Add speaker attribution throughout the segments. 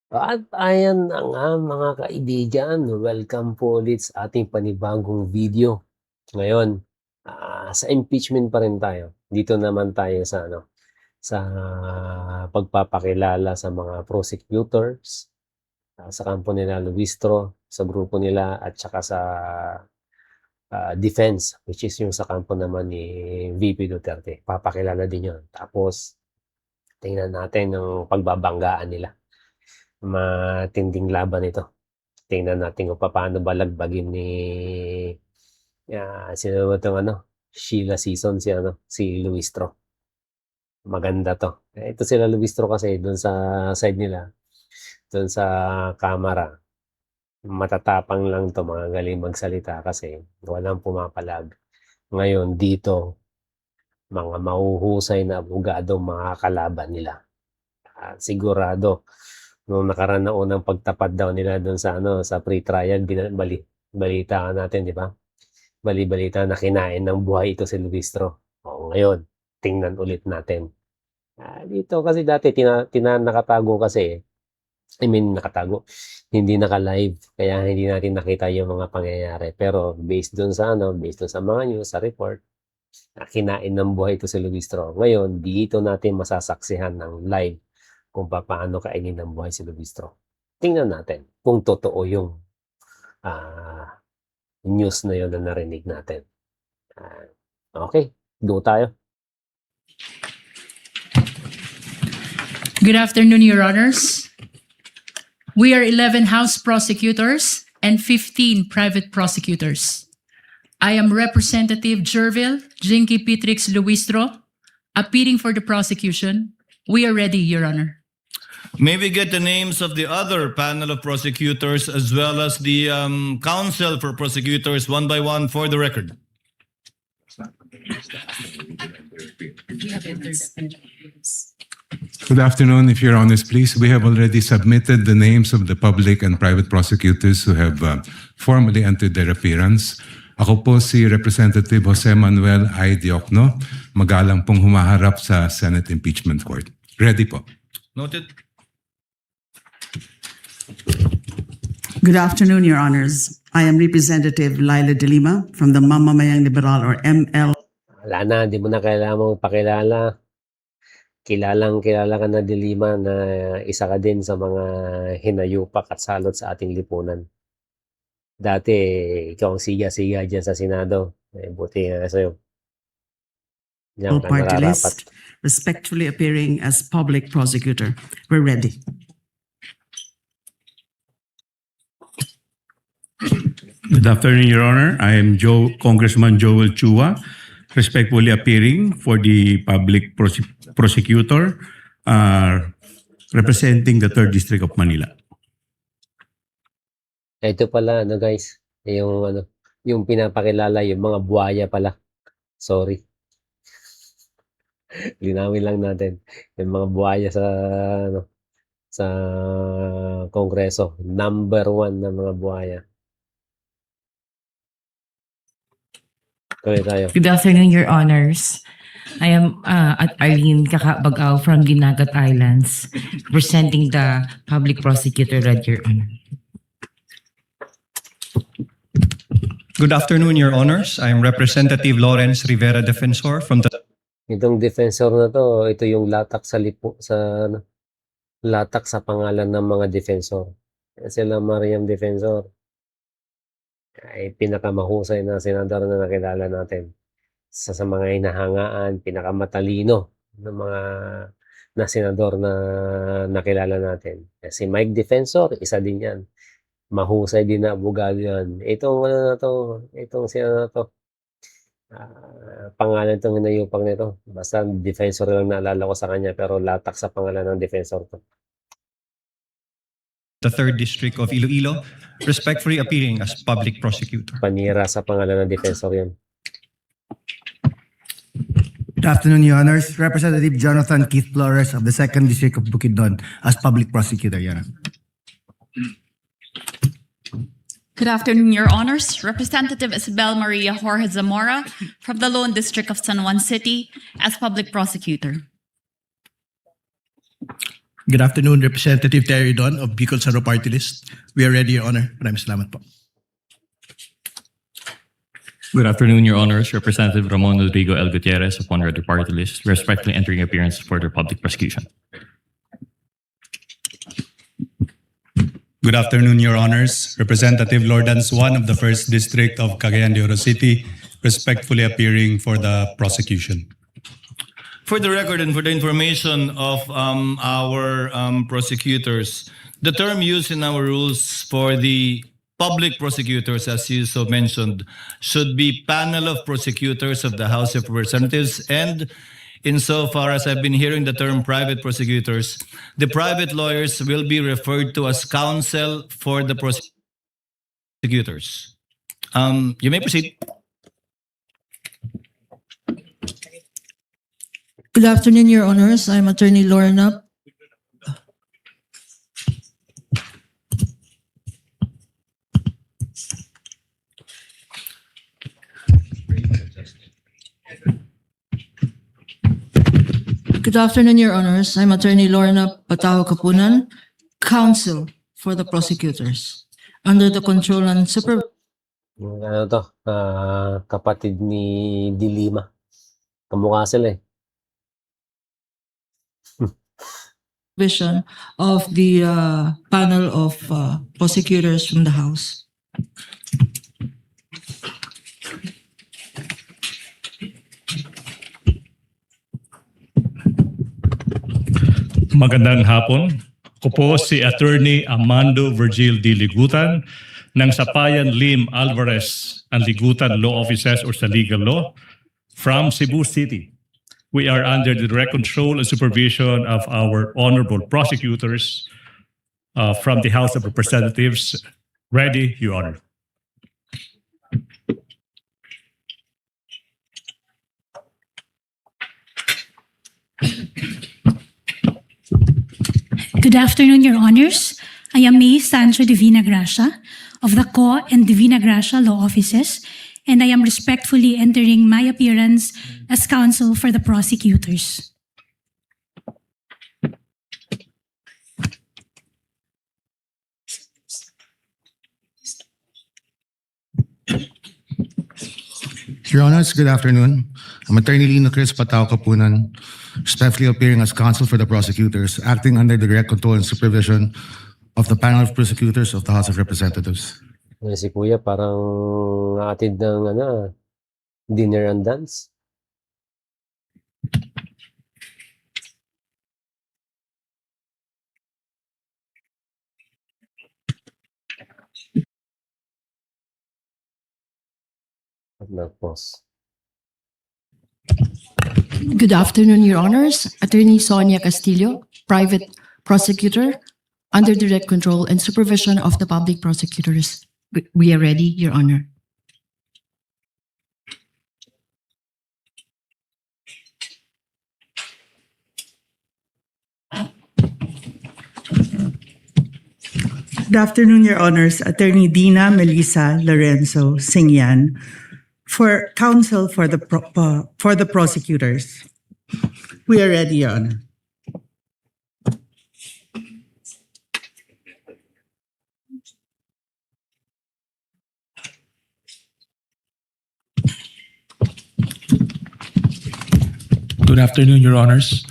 Speaker 1: At ayan na nga mga kaibigan, welcome po ulit sa ating panibagong video. Ngayon, sa impeachment pa rin tayo. Dito naman tayo sa sa pagpapakilala sa mga prosecutors, sa kampo nila Luistro, sa grupo nila at saka sa defense, which is yung sa kampo naman ni VP Duterte. Papakilala din yun. Tapos, tingnan natin yung pagbabanggaan nila. Matinding laban ito. Tingnan natin kung paano balagbagin ni sino ba itong Sheila Season, si Luistro. Maganda to. Ito sila Luistro kasi doon sa side nila, doon sa kamera, matatapang lang to, mga galing magsalita kasi walang pumapalag. Ngayon dito, mga mahuhusay na abogado mga kalaban nila. Sigurado nung nakaraan na unang pagtapat daw nila doon sa sa pre-trial, balita natin, di ba? Bali-balita na kinain ng buhay ito si Luistro. O ngayon, tingnan ulit natin. Dito kasi dati nakatago kasi, nakatago, hindi naka-live, kaya hindi natin nakita yung mga pangyayari. Pero based doon sa mga news, sa report, kinain ng buhay ito si Luistro. Ngayon, dito natin masasaksihan ng live kung paano kainin ng buhay si Luistro. Tingnan natin kung totoo yung news na yun na narinig natin. Okay, go tayo.
Speaker 2: Good afternoon, Your Honors. We are 11 House prosecutors and 15 private prosecutors. I am Representative Jervil Jinky Pitrix Luistro, appealing for the prosecution. We are ready, Your Honor.
Speaker 3: May we get the names of the other panel of prosecutors as well as the counsel for prosecutors one by one for the record?
Speaker 4: Good afternoon, if Your Honors, please. We have already submitted the names of the public and private prosecutors who have formally entered their appearance. Ako po si Representative Jose Manuel I. Diokno, magalang pong humaharap sa Senate Impeachment Court. Ready po.
Speaker 3: Noted.
Speaker 5: Good afternoon, Your Honors. I am Representative Laila De Lima from the Mamamayang Liberal or ML.
Speaker 1: Wala na, di mo na kailangan mong pakilala. Kilala ka na, De Lima, na isa ka din sa mga hinayupak at salot sa ating lipunan. Dati, ikaw ang siga-siga dyan sa Senado. Buti nga sa'yo. Diyan ka
Speaker 5: Party
Speaker 1: nararapat.
Speaker 5: list, respectfully appearing as public prosecutor. We're ready.
Speaker 6: Good afternoon, Your Honor. I am Congressman Joel Chua, respectfully appearing for the public prosecutor representing the 3rd District of Manila.
Speaker 1: Ito pala, guys, yung pinapakilala, yung mga buhaya pala. Sorry. Linawin lang natin. Yung mga buhaya sa Kongreso. Number 1 na mga buhaya. Tuloy tayo.
Speaker 7: Good afternoon, Your Honors. I am at Arlene Kakabagaw from Dinagat Islands, representing the public prosecutor, Your Honor.
Speaker 8: Good afternoon, Your Honors. I am Representative Lawrence Rivera Defensor from the...
Speaker 1: Itong defensor na to, ito yung latak sa pangalan ng mga defensor. Sila Mariam Defensor ay pinakamahusay na senador na nakilala natin. Sa mga hinahangaan, pinakamatalino ng mga na senador na nakilala natin. Si Mike Defensor, isa din yan. Mahusay din na abogado yan. Itong sino na to, pangalan itong hinayupang nito. Basta defensor lang naalala ko sa kanya, pero latak sa pangalan ng defensor to.
Speaker 8: The 3rd District of Iloilo, respectfully appearing as public prosecutor.
Speaker 1: Panira sa pangalan ng defensor yan.
Speaker 9: Good afternoon, Your Honors. Representative Jonathan Keith Flores of the 2nd District of Bukidnon as public prosecutor, Your Honor.
Speaker 10: Good afternoon, Your Honors. Representative Isabel Maria Jorge Zamora from the Lone District of San Juan City as public prosecutor.
Speaker 11: Good afternoon, Representative Terry Don of Bicol Saro Party List. We are ready, Your Honor. Maraming salamat po.
Speaker 12: Good afternoon, Your Honors. Representative Ramon Rodrigo L. Gutierrez of One Ready Party List, respectfully entering appearance for the public prosecution.
Speaker 13: Good afternoon, Your Honors. Representative Lordans Juan of the 1st District of Cagayan de Oro City, respectfully appearing for the prosecution.
Speaker 3: For the record and for the information of our prosecutors, the term used in our rules for the public prosecutors, as you so mentioned, should be panel of prosecutors of the House of Representatives. And insofar as I've been hearing the term private prosecutors, the private lawyers will be referred to as counsel for the prosecutors. You may proceed.
Speaker 14: Good afternoon, Your Honors. I'm Attorney Lorna. Good afternoon, Your Honors. I'm Attorney Lorna Patao Kapunan, counsel for the prosecutors. Under the control and supervision
Speaker 1: Kapatid ni Dilima. Kamukha sila eh.
Speaker 14: of the panel of prosecutors from the House.
Speaker 15: Magandang hapon. Ako po si Attorney Amando Virgil D. Ligutan ng Sapayan Lim Alvarez and Ligutan Law Offices or sa Legal Law from Cebu City. We are under the direct control and supervision of our honorable prosecutors from the House of Representatives. Ready, Your Honor.
Speaker 16: Good afternoon, Your Honors. I am May Sancho Divina Gracia of the Co and Divina Gracia Law Offices, and I am respectfully entering my appearance as counsel for the prosecutors.
Speaker 9: Your Honors, good afternoon. I'm Attorney Lino Chris Patao Kapunan, respectfully appearing as counsel for the prosecutors, acting under the direct control and supervision of the panel of prosecutors of the House of Representatives.
Speaker 1: Si Kuya parang atid ng dinner and dance. Nag-pause.
Speaker 14: Good afternoon, Your Honors. Attorney Sonia Castillo, private prosecutor, under direct control and supervision of the public prosecutors. We are ready, Your Honor.
Speaker 5: Good afternoon, Your Honors. Attorney Dina Melissa Lorenzo Singyan, for counsel for the prosecutors. We are ready, Your Honor.
Speaker 17: Good afternoon, Your Honors.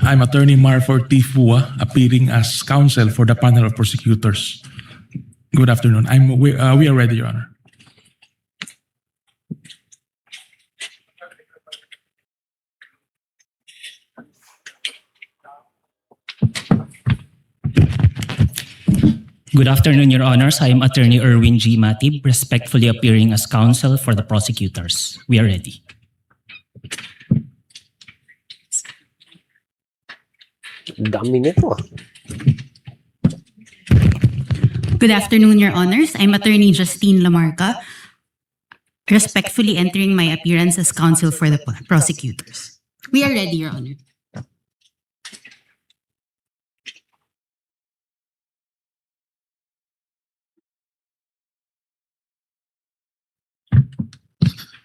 Speaker 17: I'm Attorney Marford T. Fua, appearing as counsel for the panel of prosecutors. Good afternoon. We are ready, Your Honor.
Speaker 18: Good afternoon, Your Honors. I am Attorney Erwin G. Matib, respectfully appearing as counsel for the prosecutors. We are ready.
Speaker 1: Dami nito.
Speaker 19: Good afternoon, Your Honors. I'm Attorney Justine Lamarca, respectfully entering my appearance as counsel for the prosecutors. We are ready, Your Honor.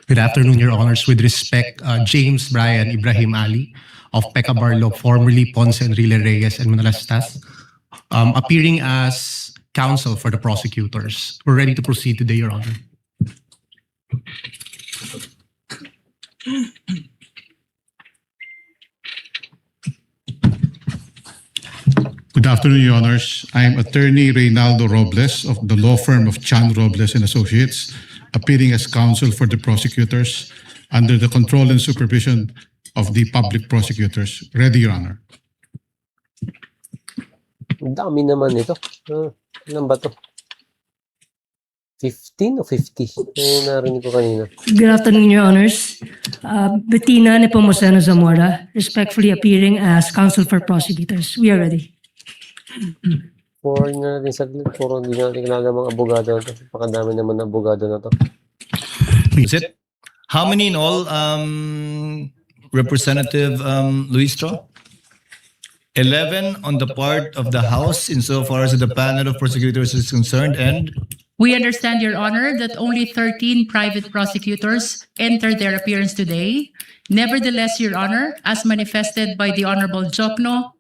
Speaker 20: Good afternoon, Your Honors. With respect, James Brian Ibrahim Ali
Speaker 11: of Pecca Barlow, formerly Ponce Enrile Reyes and Manalastas, appearing as counsel for the prosecutors. We're ready to proceed today, Your Honor.
Speaker 9: Good afternoon, Your Honors. I am Attorney Reynaldo Robles of the law firm of Chan Robles and Associates, appearing as counsel for the prosecutors under the control and supervision of the public prosecutors. Ready, Your Honor.
Speaker 1: Ang dami naman ito. Ilan ba to? 15 o 50? Narinig ko kanina.
Speaker 20: Good afternoon, Your Honors. Bettina Nepomuceno Zamora, respectfully appearing as counsel for prosecutors. We are ready.
Speaker 1: For na natin saglit. Puro hindi natin kilala mga abogado na to. Pakadami naman ng abogado na to.
Speaker 3: Is it? How many in all, Representative Luistro? 11 on the part of the House insofar as the panel of prosecutors is concerned, and
Speaker 2: We understand, Your Honor, that only 13 private prosecutors entered their appearance today. Nevertheless, Your Honor, as manifested by the Honorable Jokno,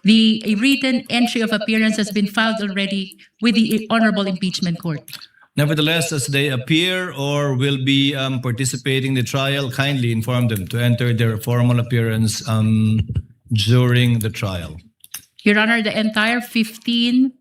Speaker 2: the written entry of appearance has been filed already with the Honorable Impeachment Court.
Speaker 3: nevertheless, as they appear or will be participating in the trial, kindly inform them to enter their formal appearance during the trial.
Speaker 2: Your Honor, the entire 15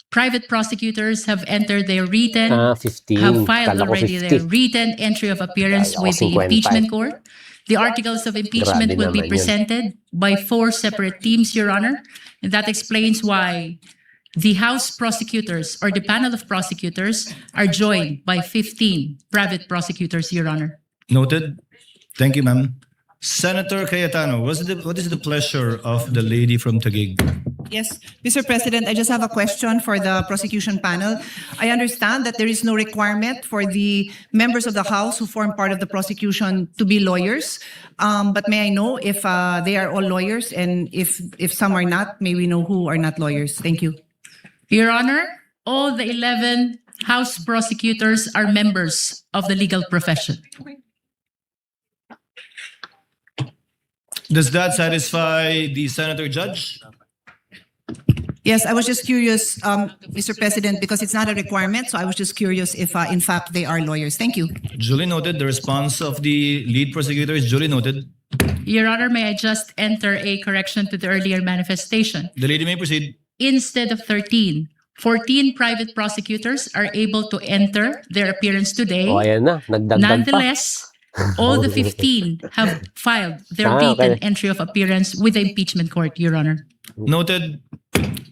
Speaker 2: private prosecutors have entered their written,
Speaker 1: 15.
Speaker 2: have filed
Speaker 1: Kala ko
Speaker 2: already
Speaker 1: 50.
Speaker 2: their written entry of appearance
Speaker 1: Kala ko
Speaker 2: with the
Speaker 1: 50.
Speaker 2: impeachment court. The articles of impeachment
Speaker 1: Grabe
Speaker 2: will be
Speaker 1: naman yun.
Speaker 2: presented by 4 separate teams, Your Honor. And that explains why the House prosecutors or the panel of prosecutors are joined by 15 private prosecutors, Your Honor.
Speaker 3: Noted. Thank you, ma'am. Senator Cayetano, what is the pleasure of the lady from Taguig?
Speaker 21: Yes, Mr. President, I just have a question for the prosecution panel. I understand that there is no requirement for the members of the House who form part of the prosecution to be lawyers. But may I know if they are all lawyers, and if some are not, may we know who are not lawyers? Thank you.
Speaker 2: Your Honor, all the 11 House prosecutors are members of the legal profession.
Speaker 3: Does that satisfy the Senator Judge?
Speaker 21: Yes, I was just curious, Mr. President, because it's not a requirement, so I was just curious if in fact they are lawyers. Thank you.
Speaker 3: Duly noted. The response of the lead prosecutor is duly noted.
Speaker 2: Your Honor, may I just enter a correction to the earlier manifestation?
Speaker 3: The lady may proceed.
Speaker 2: Instead of 13, 14 private prosecutors are able to enter their appearance today.
Speaker 1: O, ayan na. Nagdagdag pa.
Speaker 2: Nonetheless, all the 15 have filed their written entry of appearance with the impeachment court, Your Honor.
Speaker 3: Noted.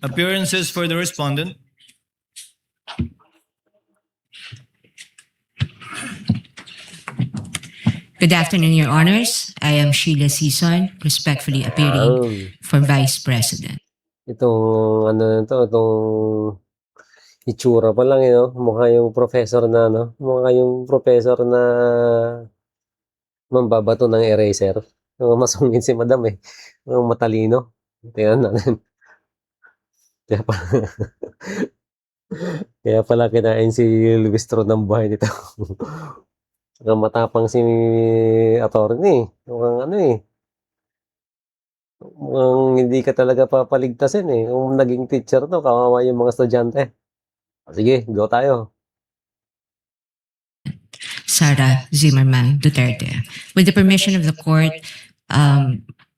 Speaker 3: Appearances for the respondent.
Speaker 7: Good afternoon, Your Honors. I am Sheila Sison, respectfully appearing for Vice President.
Speaker 1: Itong ano to, itong itsura pa lang, no? Mukha yung professor na, no? Mukha yung professor na mambabato ng eraser. Masungit si Madam eh. Matalino. Tingnan natin. Kaya pala kinain si Luistro ng buhay nito. Matapang si attorney. Mukhang ano eh. Mukhang hindi ka talaga papaligtasin eh. Kung naging teacher to, kawawa yung mga estudyante. Sige, go tayo.
Speaker 7: Sara Zimmerman Duterte. With the permission of the court,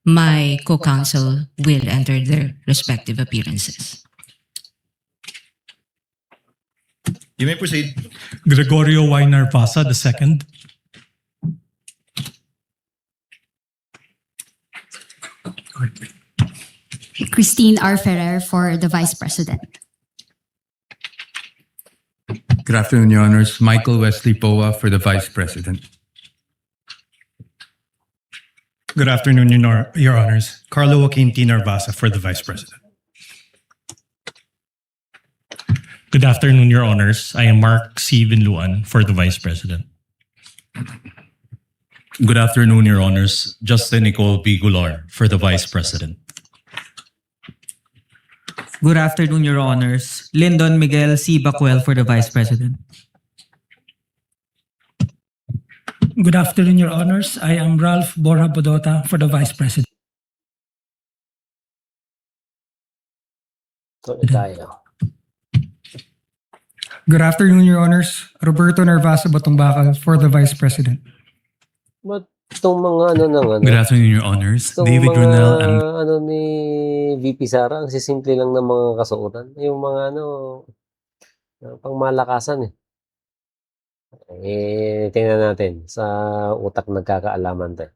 Speaker 7: my co-counsel will enter their respective appearances.
Speaker 3: You may proceed.
Speaker 13: Gregorio Weiner Pasa II.
Speaker 19: Christine R. Ferrer for the Vice President.
Speaker 4: Good afternoon, Your Honors. Michael Wesley Poa for the Vice President.
Speaker 13: Good afternoon, Your Honors. Carlo Joaquin T. Narvasa for the Vice President.
Speaker 15: Good afternoon, Your Honors. I am Mark C. Vinluan for the Vice President.
Speaker 12: Good afternoon, Your Honors. Justin Nicole B. Goulart for the Vice President.
Speaker 22: Good afternoon, Your Honors. Lyndon Miguel C. Bacuel for the Vice President.
Speaker 16: Good afternoon, Your Honors. I am Ralph Borja Bodota for the Vice President.
Speaker 1: Tuloy tayo.
Speaker 6: Good afternoon, Your Honors. Roberto Narvaza Batongbakal for the Vice President.
Speaker 1: Ba't itong mga ano ng ano?
Speaker 12: Good afternoon, Your Honors.
Speaker 1: Itong
Speaker 12: David
Speaker 1: mga
Speaker 12: Ronel and
Speaker 1: ano ni VP Sara, ang sisimple lang ng mga kasuotan. Yung mga ano, pangmalakasan eh. Tingnan natin sa utak nagkakaalaman tayo.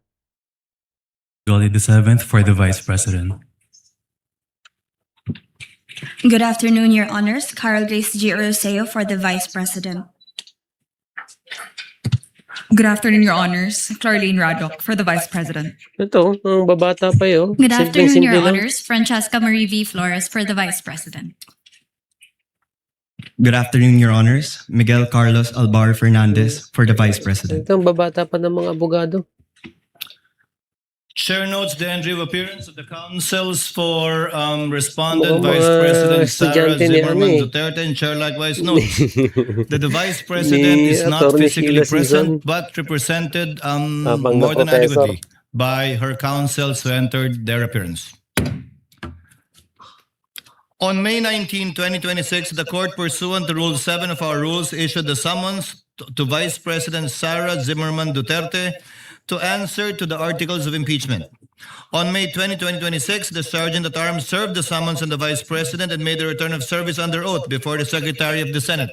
Speaker 12: Goli VII for the Vice President.
Speaker 8: Good afternoon, Your Honors. Carol Grace G. Oroseo for the Vice President.
Speaker 10: Good afternoon, Your Honors. Clarlene Radok for the Vice President.
Speaker 1: Ito, ang babata pa yun.
Speaker 8: Good afternoon, Your
Speaker 1: lang.
Speaker 8: Honors. Francesca Marie V. Flores for the Vice President.
Speaker 22: Good afternoon, Your Honors. Miguel Carlos Albar Fernandez for the Vice President.
Speaker 1: Ito, ang babata pa ng mga abogado.
Speaker 3: Chair notes the entry of appearance of the counsels for Respondent
Speaker 1: Mukhang
Speaker 3: Vice
Speaker 1: mga
Speaker 3: President Sara
Speaker 1: estudyante ni ano
Speaker 3: Zimmerman
Speaker 1: eh.
Speaker 3: Duterte, and Chair likewise notes that the Vice President
Speaker 1: Ni
Speaker 3: is not
Speaker 1: Atty.
Speaker 3: physically
Speaker 1: Sheila Season.
Speaker 3: present but represented
Speaker 1: Habang
Speaker 3: more than
Speaker 1: na-professor.
Speaker 3: adequately by her counsels who entered their appearance. On May 19, 2026, the court, pursuant to Rule 7 of our rules, issued the summons to Vice President Sara Zimmerman Duterte to answer to the articles of impeachment. On May 20, 2026, the Sergeant at Arms served the summons on the Vice President and made a return of service under oath before the Secretary of the Senate.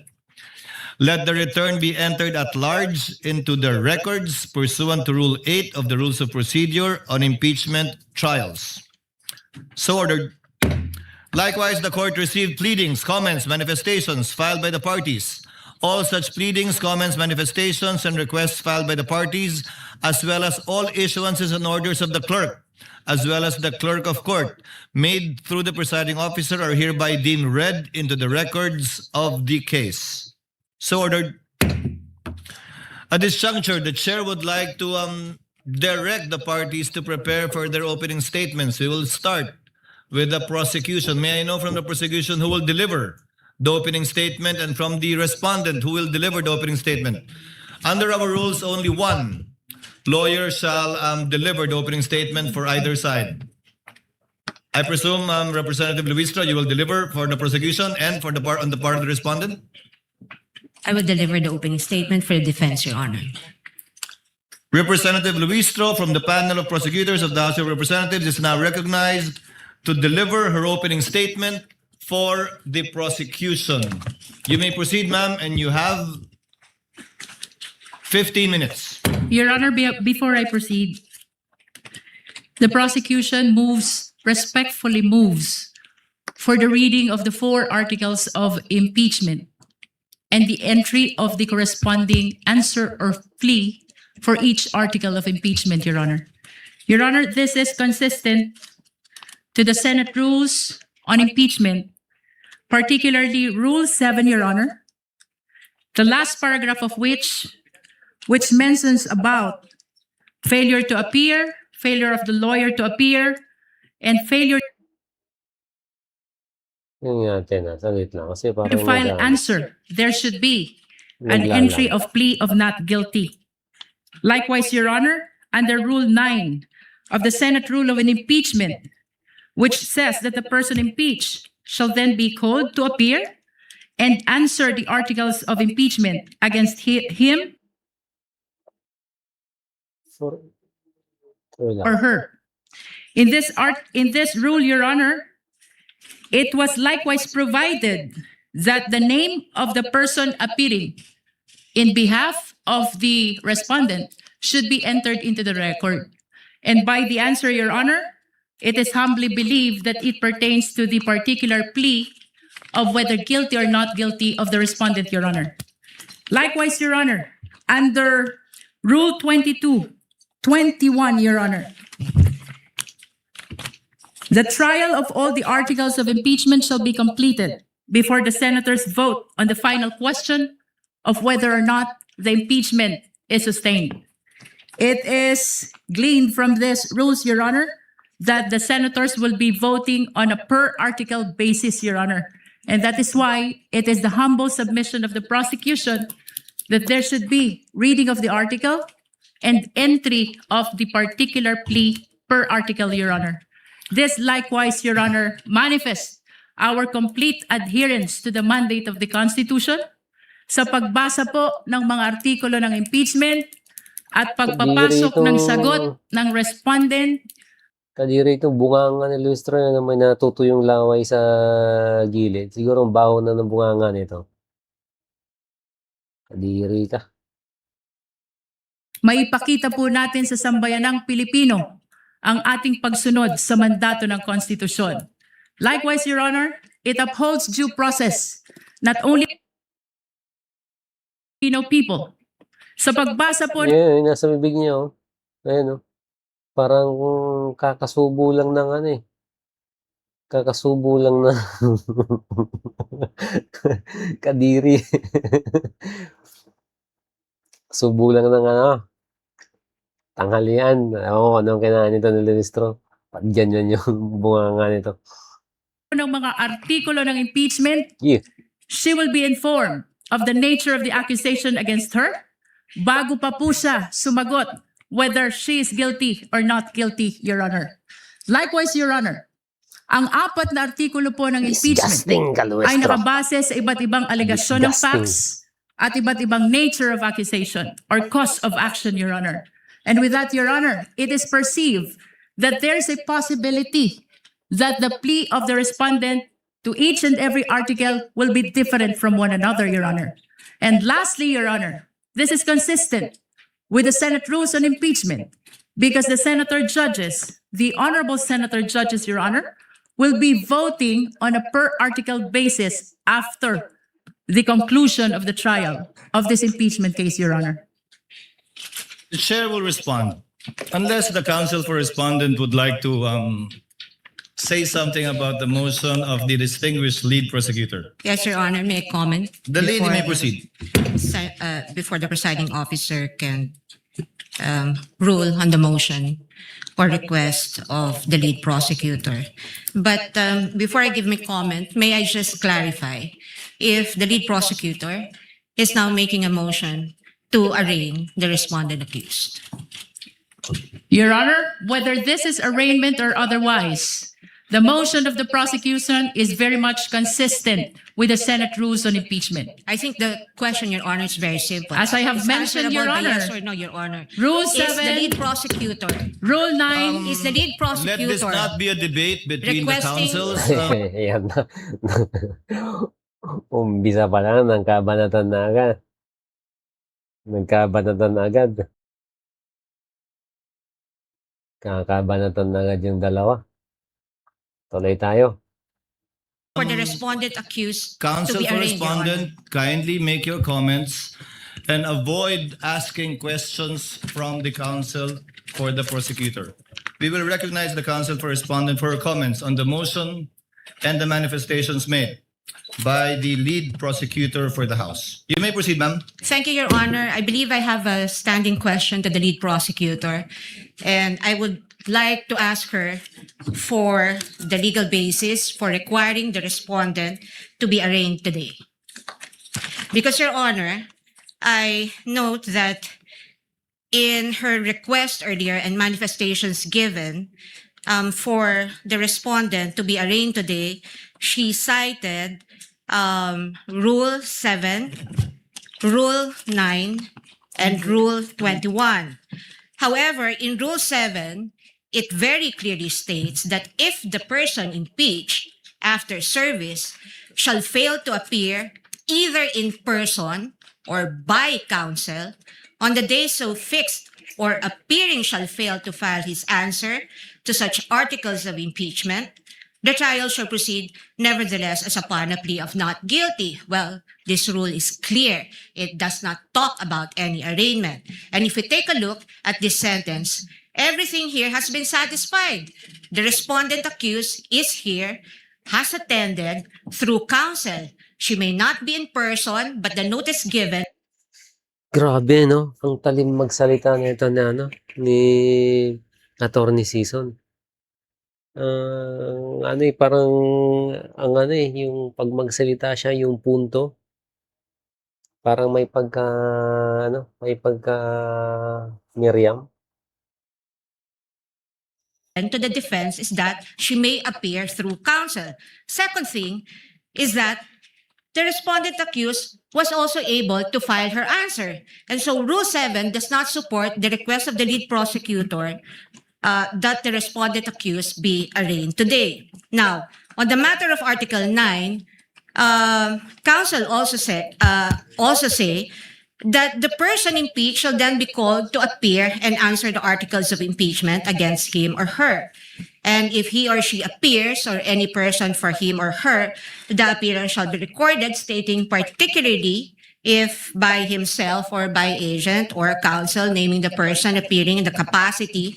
Speaker 3: Let the return be entered at large into the records pursuant to Rule 8 of the Rules of Procedure on Impeachment Trials. So ordered. Likewise, the court received pleadings, comments, manifestations filed by the parties. All such pleadings, comments, manifestations, and requests filed by the parties, as well as all issuances and orders of the clerk, as well as the clerk of court, made through the presiding officer, are hereby deemed read into the records of the case. So ordered. At this juncture, the chair would like to direct the parties to prepare for their opening statements. We will start with the prosecution. May I know from the prosecution who will deliver the opening statement, and from the respondent who will deliver the opening statement? Under our rules, only one lawyer shall deliver the opening statement for either side. I presume Representative Luistro, you will deliver for the prosecution and for the part on the part of the respondent?
Speaker 7: I will deliver the opening statement for the defense, Your Honor.
Speaker 3: Representative Luistro from the panel of prosecutors of the House of Representatives is now recognized to deliver her opening statement for the prosecution. You may proceed, ma'am, and you have 15 minutes.
Speaker 2: Your Honor, before I proceed, the prosecution respectfully moves for the reading of the 4 articles of impeachment and the entry of the corresponding answer or plea for each article of impeachment, Your Honor. Your Honor, this is consistent to the Senate rules on impeachment, particularly Rule 7, Your Honor, the last paragraph of which mentions about failure to appear, failure of the lawyer to appear, and failure
Speaker 1: Yun natin, salit lang. Kasi parang
Speaker 2: to file answer. There should be an entry of plea of not guilty. Likewise, Your Honor, under Rule 9 of the Senate Rule of an Impeachment, which says that the person impeached shall then be called to appear and answer the articles of impeachment against him or her. In this rule, Your Honor, it was likewise provided that the name of the person appearing in behalf of the respondent should be entered into the record. And by the answer, Your Honor, it is humbly believed that it pertains to the particular plea of whether guilty or not guilty of the respondent, Your Honor. Likewise, Your Honor, under Rule 21, Your Honor, the trial of all the articles of impeachment shall be completed before the senators vote on the final question of whether or not the impeachment is sustained. It is gleaned from this rules, Your Honor, that the senators will be voting on a per article basis, Your Honor. And that is why it is the humble submission of the prosecution that there should be reading of the article and entry of the particular plea per article, Your Honor. This likewise, Your Honor, manifests our complete adherence to the mandate of the Constitution sa pagbasa po ng mga artikulo ng impeachment at pagpapasok ng sagot ng respondent.
Speaker 1: Kadiri itong bunganga ni Lustro na may natutuyong laway sa gilid. Siguro ang baho na ng bunganga nito. Kadiri ka.
Speaker 2: Maipakita po natin sa sambayanang Pilipino ang ating pagsunod sa mandato ng konstitusyon. Likewise, Your Honor, it upholds due process, not only Filipino people. Sa pagbasa po
Speaker 1: Yan, nasa bibig niya, oh. Ayun, oh. Parang kakasubo lang ng ano eh. Kakasubo lang na kadiri. Subo lang ng ano. Tanghalian. Ewan ko anong kinain nito ni Lustro. Diyan yan yung bunganga nito.
Speaker 2: ng mga artikulo ng impeachment,
Speaker 1: Yeah.
Speaker 2: she will be informed of the nature of the accusation against her bago pa po siya sumagot whether she is guilty or not guilty, Your Honor. Likewise, Your Honor, ang 4 na artikulo po ng
Speaker 1: Disgusting
Speaker 2: impeachment
Speaker 1: ka, Lustro.
Speaker 2: ay nakabase sa iba't ibang alegasyon ng
Speaker 1: Disgusting.
Speaker 2: facts at iba't ibang nature of accusation or cause of action, Your Honor. And with that, Your Honor, it is perceived that there is a possibility that the plea of the respondent to each and every article will be different from one another, Your Honor. And lastly, Your Honor, this is consistent with the Senate rules on impeachment because the senator judges, the honorable senator judges, Your Honor, will be voting on a per article basis after the conclusion of the trial of this impeachment case, Your Honor.
Speaker 3: The chair will respond. Unless the counsel for respondent would like to say something about the motion of the distinguished lead prosecutor.
Speaker 7: Yes, Your Honor, may I comment?
Speaker 3: The lady may
Speaker 7: Before-
Speaker 3: proceed.
Speaker 7: Before the presiding officer can rule on the motion or request of the lead prosecutor. But before I give my comment, may I just clarify if the lead prosecutor is now making a motion to arraign the respondent accused.
Speaker 2: Your Honor, whether this is arraignment or otherwise, the motion of the prosecution is very much consistent with the Senate rules on impeachment.
Speaker 7: I think the question, Your Honor, is very simple.
Speaker 2: As I have
Speaker 7: It's
Speaker 2: mentioned, Your
Speaker 7: answerable by
Speaker 2: Honor.
Speaker 7: Yes or no, Your Honor.
Speaker 2: Rule
Speaker 7: Is the
Speaker 2: 7,
Speaker 7: lead prosecutor,
Speaker 2: Rule 9,
Speaker 7: is the lead
Speaker 3: Let this
Speaker 7: prosecutor
Speaker 3: not be a debate between the
Speaker 7: requesting-
Speaker 3: councils.
Speaker 1: Ayan na. Umbisa pa lang, nagkabanatan na agad. Nagkabanatan na agad. Kakabanatan na agad yung dalawa. Tuloy tayo.
Speaker 7: for the respondent accused to
Speaker 3: Counsel
Speaker 7: be
Speaker 3: for
Speaker 7: arraigned, Your Honor.
Speaker 3: respondent, kindly make your comments and avoid asking questions from the counsel for the prosecutor. We will recognize the counsel for respondent for her comments on the motion and the manifestations made by the lead prosecutor for the House. You may proceed, ma'am.
Speaker 7: Thank you, Your Honor. I believe I have a standing question to the lead prosecutor, and I would like to ask her for the legal basis for requiring the respondent to be arraigned today. Because, Your Honor, I note that in her request earlier and manifestations given for the respondent to be arraigned today, she cited Rule 7, Rule 9, and Rule 21. However, in Rule 7, it very clearly states that if the person impeached after service shall fail to appear either in person or by counsel on the day so fixed, or appearing shall fail to file his answer to such articles of impeachment, the trial shall proceed nevertheless as upon a plea of not guilty. Well, this rule is clear. It does not talk about any arraignment. And if we take a look at this sentence, everything here has been satisfied. The respondent accused is here, has attended through counsel. She may not be in person, but the notice given
Speaker 1: Grabe, no? Ang talim magsalita nito na ano, ni Attorney Season. Ano eh, parang, ang ano eh, yung pag magsalita siya, yung punto, parang may pagka, ano, may pagka Miriam.
Speaker 7: to the defense is that she may appear through counsel. Second thing is that the respondent accused was also able to file her answer. And so Rule 7 does not support the request of the lead prosecutor that the respondent accused be arraigned today. Now, on the matter of Article 9, counsel also say that the person impeached shall then be called to appear and answer the articles of impeachment against him or her. And if he or she appears, or any person for him or her, the appearance shall be recorded, stating particularly if by himself or by agent or counsel, naming the person appearing in the capacity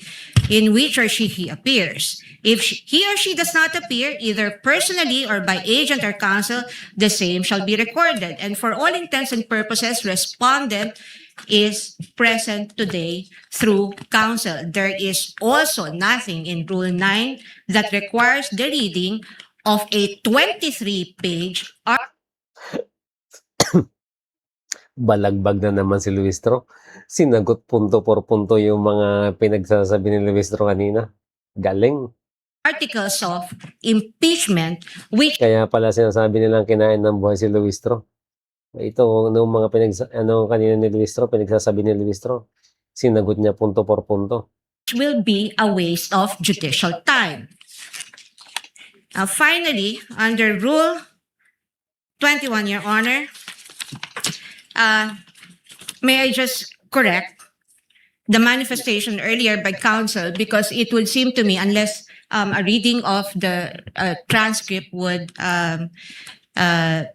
Speaker 7: in which or he appears. If he or she does not appear, either personally or by agent or counsel, the same shall be recorded. And for all intents and purposes, respondent is present today through counsel. There is also nothing in Rule 9 that requires the reading of a 23-page
Speaker 1: Balagbag na naman si Luistro. Sinagot punto por punto yung mga pinagsasabi ni Luistro kanina. Galing.
Speaker 7: articles of impeachment which
Speaker 1: Kaya pala sinasabi nilang kinain ng buhay si Luistro. Ito, nung mga kanina ni Luistro, pinagsasabi ni Luistro, sinagot niya punto por punto.
Speaker 7: will be a waste of judicial time. Finally, under Rule 21, Your Honor, may I just correct the manifestation earlier by counsel, because it would seem to me, unless a reading of the transcript would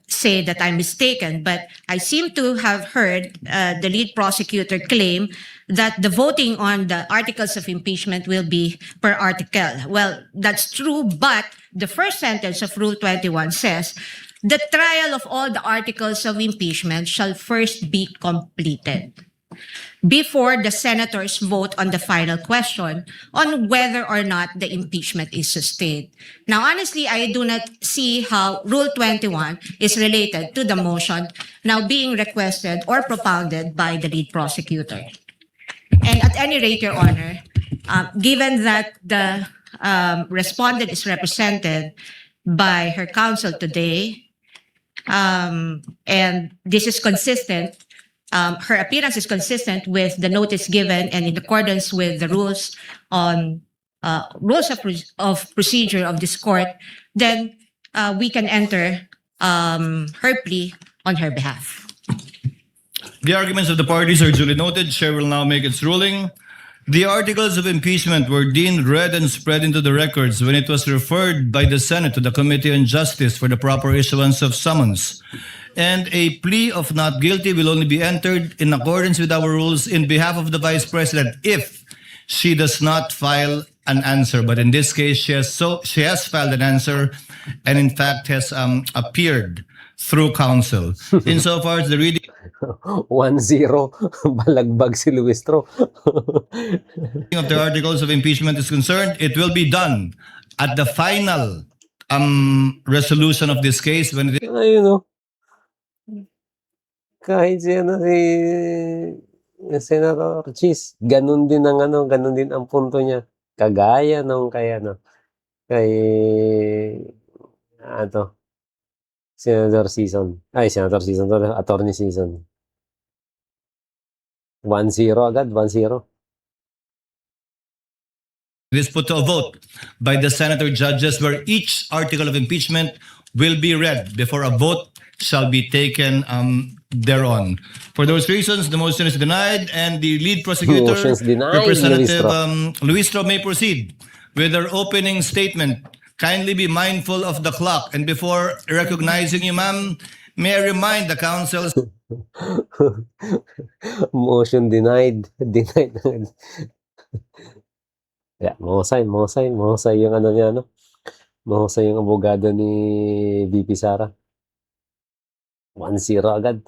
Speaker 7: say that I'm mistaken, but I seem to have heard the lead prosecutor claim that the voting on the articles of impeachment will be per article. Well, that's true, but the first sentence of Rule 21 says, the trial of all the articles of impeachment shall first be completed before the senators vote on the final question on whether or not the impeachment is sustained. Now, honestly, I do not see how Rule 21 is related to the motion now being requested or propounded by the lead prosecutor. And at any rate, Your Honor, given that the respondent is represented by her counsel today, and this is consistent, her appearance is consistent with the notice given and in accordance with the rules on rules of procedure of this court, then we can enter her plea on her behalf.
Speaker 3: The arguments of the parties are duly noted. Chair will now make its ruling. The articles of impeachment were deemed read and spread into the records when it was referred by the Senate to the Committee on Justice for the proper issuance of summons. And a plea of not guilty will only be entered in accordance with our rules in behalf of the Vice President if she does not file an answer. But in this case, she has filed an answer and in fact has appeared through counsel. Insofar as the reading
Speaker 1: 1-0, balagbag si Luistro.
Speaker 3: of the articles of impeachment is concerned, it will be done at the final resolution of this case when it
Speaker 1: Ayun o. Kahit si Senator Cheese, ganun din ang punto niya. Kagaya nung kay Senator Season. Senator Season to, Attorney Season. 1-0 agad, 1-0.
Speaker 3: It is put to a vote by the senator judges where each article of impeachment will be read before a vote shall be taken thereon. For those reasons, the motion is denied and the lead prosecutor,
Speaker 1: Motion's denied,
Speaker 3: Representative Luistro, may proceed with her opening statement. Kindly be mindful of the clock. And before recognizing you, ma'am, may I remind the council
Speaker 1: Motion denied. Yeah, mahusay yung niya, no? Mahusay yung abogado ni VP Sara. 1-0 agad.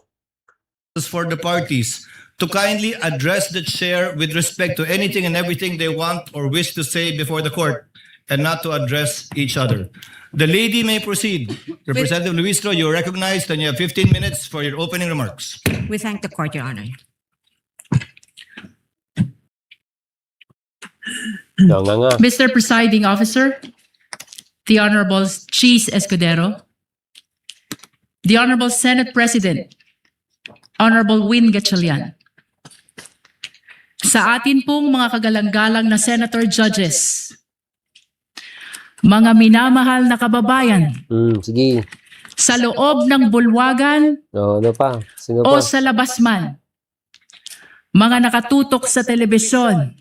Speaker 3: for the parties to kindly address the chair with respect to anything and everything they want or wish to say before the court and not to address each other. The lady may proceed. Representative Luistro, you are recognized and you have 15 minutes for your opening remarks.
Speaker 7: We thank the court, Your Honor.
Speaker 1: Nga.
Speaker 2: Mr. Presiding Officer, the Honorable Cheese Escudero, the Honorable Senate President, Honorable Win Gatchalian, sa atin pong mga kagalang-galang na Senator Judges, mga minamahal na kababayan,
Speaker 1: Sige.
Speaker 2: sa loob ng bulwagan
Speaker 1: Ano pa? Sino
Speaker 2: o
Speaker 1: pa?
Speaker 2: sa labas man, mga nakatutok sa telebisyon,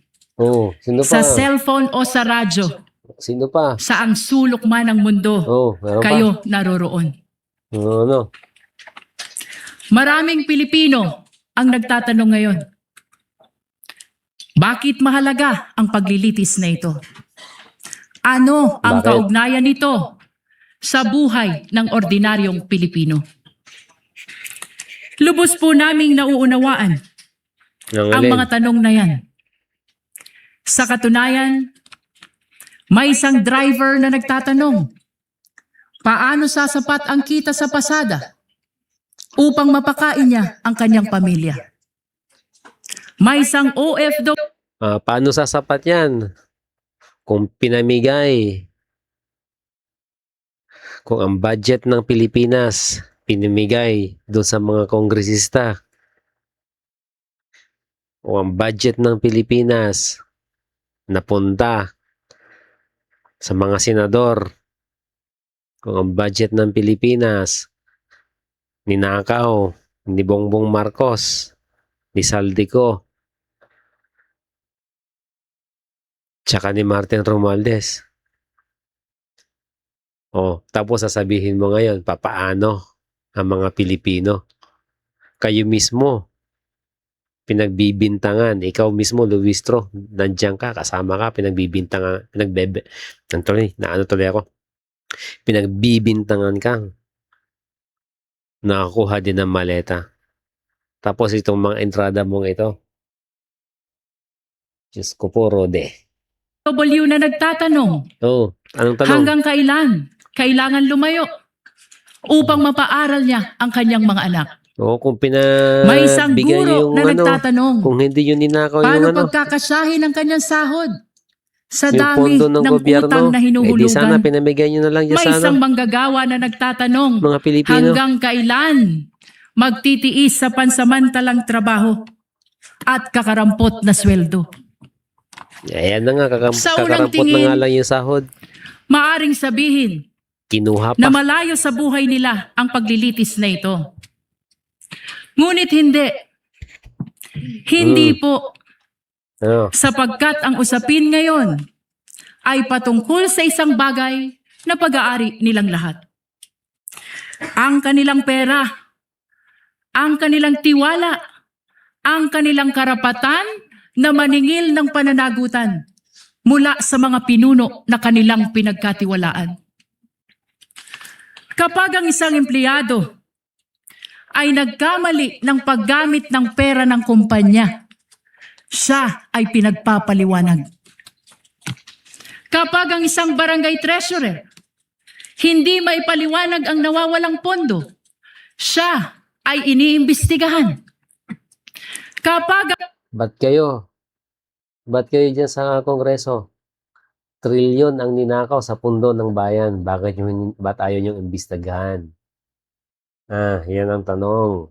Speaker 1: Sino pa?
Speaker 2: sa cellphone o sa radyo,
Speaker 1: Sino pa?
Speaker 2: saang sulok man ng mundo,
Speaker 1: Meron pa?
Speaker 2: kayo naroroon.
Speaker 1: Ano?
Speaker 2: Maraming Pilipino ang nagtatanong ngayon, bakit mahalaga ang paglilitis na ito? Ano ang
Speaker 1: Bakit?
Speaker 2: kaugnayan nito sa buhay ng ordinaryong Pilipino? Lubos po naming nauunawaan ang mga tanong na yan. Sa katunayan, may isang driver na nagtatanong, paano sasapat ang kita sa pasada upang mapakain niya ang kanyang pamilya? May isang OFW
Speaker 1: Paano sasapat yan? Kung pinamigay, kung ang budget ng Pilipinas pinamigay doon sa mga kongresista, o ang budget ng Pilipinas napunta sa mga senador, kung ang budget ng Pilipinas ninakaw ni Bongbong Marcos, ni Saldico, tsaka ni Martin Romualdez. Tapos sasabihin mo ngayon, papaano ang mga Pilipino? Kayo mismo, pinagbibintangan. Ikaw mismo, Luistro, nandiyan ka, kasama ka, pinagbibintangan, pinagbibintangan kang nakakuha din ng maleta. Tapos itong mga entrada mong ito, Diyos ko po, Rode.
Speaker 2: na nagtatanong,
Speaker 1: Anong tanong?
Speaker 2: hanggang kailan kailangan lumayo upang mapaaral niya ang kanyang mga anak?
Speaker 1: Kung
Speaker 2: May isang
Speaker 1: pinabigyan
Speaker 2: guro
Speaker 1: yung
Speaker 2: na nagtatanong,
Speaker 1: kung hindi yun ninakaw
Speaker 2: paano
Speaker 1: yung
Speaker 2: pagkakasahin ang kanyang sahod sa
Speaker 1: yung
Speaker 2: dami
Speaker 1: pondo ng
Speaker 2: ng
Speaker 1: gobyerno,
Speaker 2: utang na
Speaker 1: di
Speaker 2: hinuhulugan?
Speaker 1: sana pinamigyan nyo na lang yan
Speaker 2: May
Speaker 1: sa
Speaker 2: isang manggagawa na nagtatanong,
Speaker 1: mga Pilipino.
Speaker 2: hanggang kailan magtitiis sa pansamantalang trabaho at kakarampot na sweldo?
Speaker 1: Ayan na nga,
Speaker 2: Sa unang
Speaker 1: kakarampot na
Speaker 2: tingin,
Speaker 1: nga lang yung sahod.
Speaker 2: Maaring sabihin
Speaker 1: Kinuha
Speaker 2: na
Speaker 1: pa.
Speaker 2: malayo sa buhay nila ang paglilitis na ito. Ngunit hindi. Hindi po, sapagkat ang usapin ngayon ay patungkol sa isang bagay na pag-aari nilang lahat. Ang kanilang pera, ang kanilang tiwala, ang kanilang karapatan na maningil ng pananagutan mula sa mga pinuno na kanilang pinagkatiwalaan. Kapag ang isang empleyado ay nagkamali ng paggamit ng pera ng kumpanya, siya ay pinagpapaliwanag. Kapag ang isang barangay treasurer hindi maipaliwanag ang nawawalang pondo, siya ay iniimbestigahan. Kapag
Speaker 1: Ba't kayo dyan sa Kongreso? Trilyon ang ninakaw sa pundo ng bayan. Ba't ayaw niyong imbestigahan? Yan ang tanong.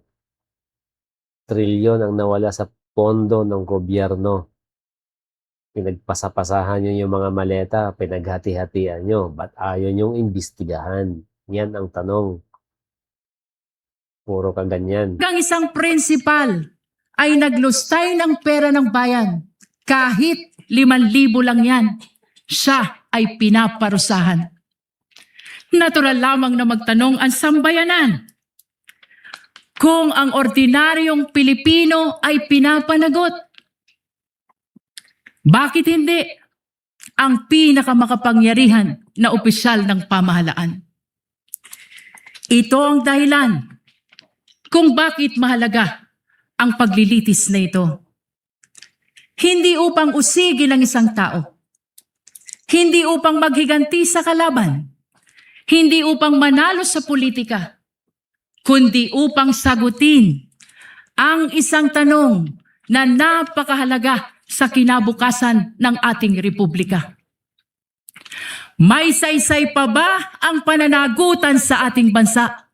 Speaker 1: Trilyon ang nawala sa pondo ng gobyerno. Pinagpasapasahan niyo yung mga maleta, pinaghati-hatian niyo. Ba't ayaw niyong imbestigahan? Yan ang tanong. Puro ka ganyan.
Speaker 2: ang isang principal ay naglustay ng pera ng bayan, kahit 5,000 lang yan, siya ay pinaparusahan. Natural lamang na magtanong ang sambayanan kung ang ordinaryong Pilipino ay pinapanagot. Bakit hindi ang pinakamakapangyarihan na opisyal ng pamahalaan? Ito ang dahilan kung bakit mahalaga ang paglilitis na ito. Hindi upang usigin ang isang tao. Hindi upang maghiganti sa kalaban. Hindi upang manalo sa politika. Kundi upang sagutin ang isang tanong na napakahalaga sa kinabukasan ng ating republika. May saysay pa ba ang pananagutan sa ating bansa?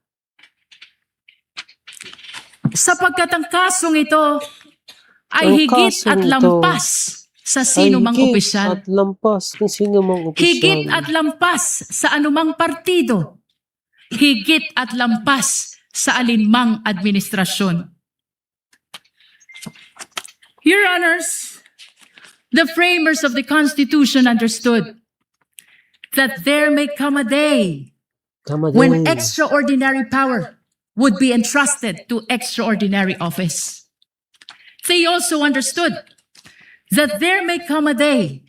Speaker 2: Sapagkat ang kasong ito ay
Speaker 1: Ang
Speaker 2: higit
Speaker 1: kasong
Speaker 2: at
Speaker 1: ito
Speaker 2: lampas sa sino mang
Speaker 1: higit
Speaker 2: opisyal.
Speaker 1: at lampas kung sino mang opisyal.
Speaker 2: Higit at lampas sa anumang partido. Higit at lampas sa alinmang administrasyon. Your Honors, the framers of the Constitution understood that there may come a day when extraordinary power would be entrusted to extraordinary office. They also understood that there may come a day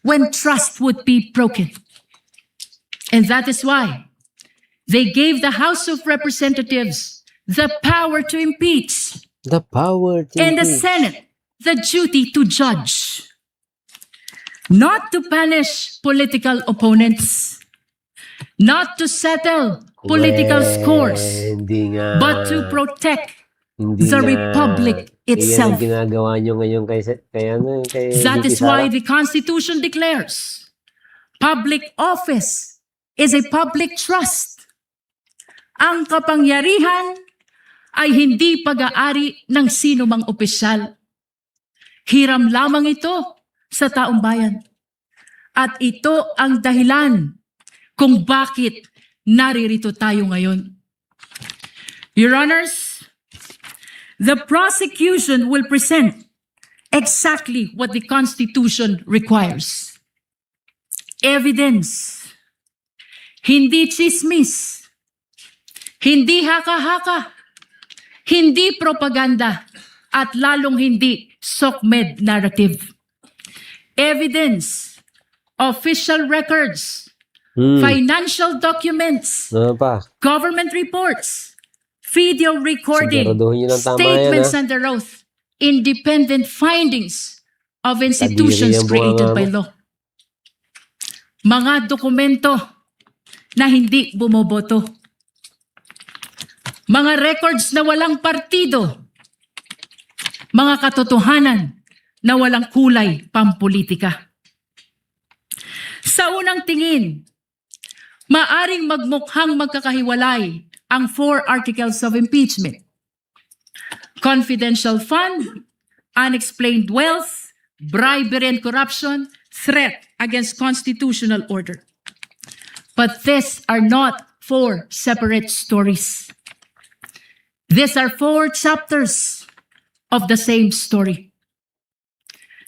Speaker 2: when trust would be broken. And that is why they gave the House of Representatives the power to impeach
Speaker 1: The power to
Speaker 2: and the
Speaker 1: impeach.
Speaker 2: Senate the duty to judge. Not to punish political opponents, not to settle political scores,
Speaker 1: Hindi nga.
Speaker 2: but to protect
Speaker 1: Hindi
Speaker 2: the
Speaker 1: nga.
Speaker 2: republic itself.
Speaker 1: Iyan ang ginagawa nyo ngayon kay
Speaker 2: That
Speaker 1: VP
Speaker 2: is why
Speaker 1: Sara.
Speaker 2: the Constitution declares public office is a public trust. Ang kapangyarihan ay hindi pag-aari ng sino mang opisyal. Hiram lamang ito sa taong bayan. At ito ang dahilan kung bakit naririto tayo ngayon. Your Honors, the prosecution will present exactly what the Constitution requires. Evidence. Hindi chismis. Hindi haka-haka. Hindi propaganda. At lalong hindi SOCMED narrative. Evidence. Official records. Financial documents.
Speaker 1: Ano pa?
Speaker 2: Government reports. Video recording.
Speaker 1: Siguraduhin nyo ng tama
Speaker 2: Statements
Speaker 1: yan,
Speaker 2: under oath. Independent findings of institutions
Speaker 1: Kadiri ang
Speaker 2: created
Speaker 1: bunganga
Speaker 2: by
Speaker 1: mo.
Speaker 2: law. Mga dokumento na hindi bumoboto. Mga records na walang partido. Mga katotohanan na walang kulay pampolitika. Sa unang tingin, maaring magmukhang magkakahiwalay ang 4 articles of impeachment. Confidential fund, unexplained wealth, bribery and corruption, threat against constitutional order. But these are not 4 separate stories. These are 4 chapters of the same story.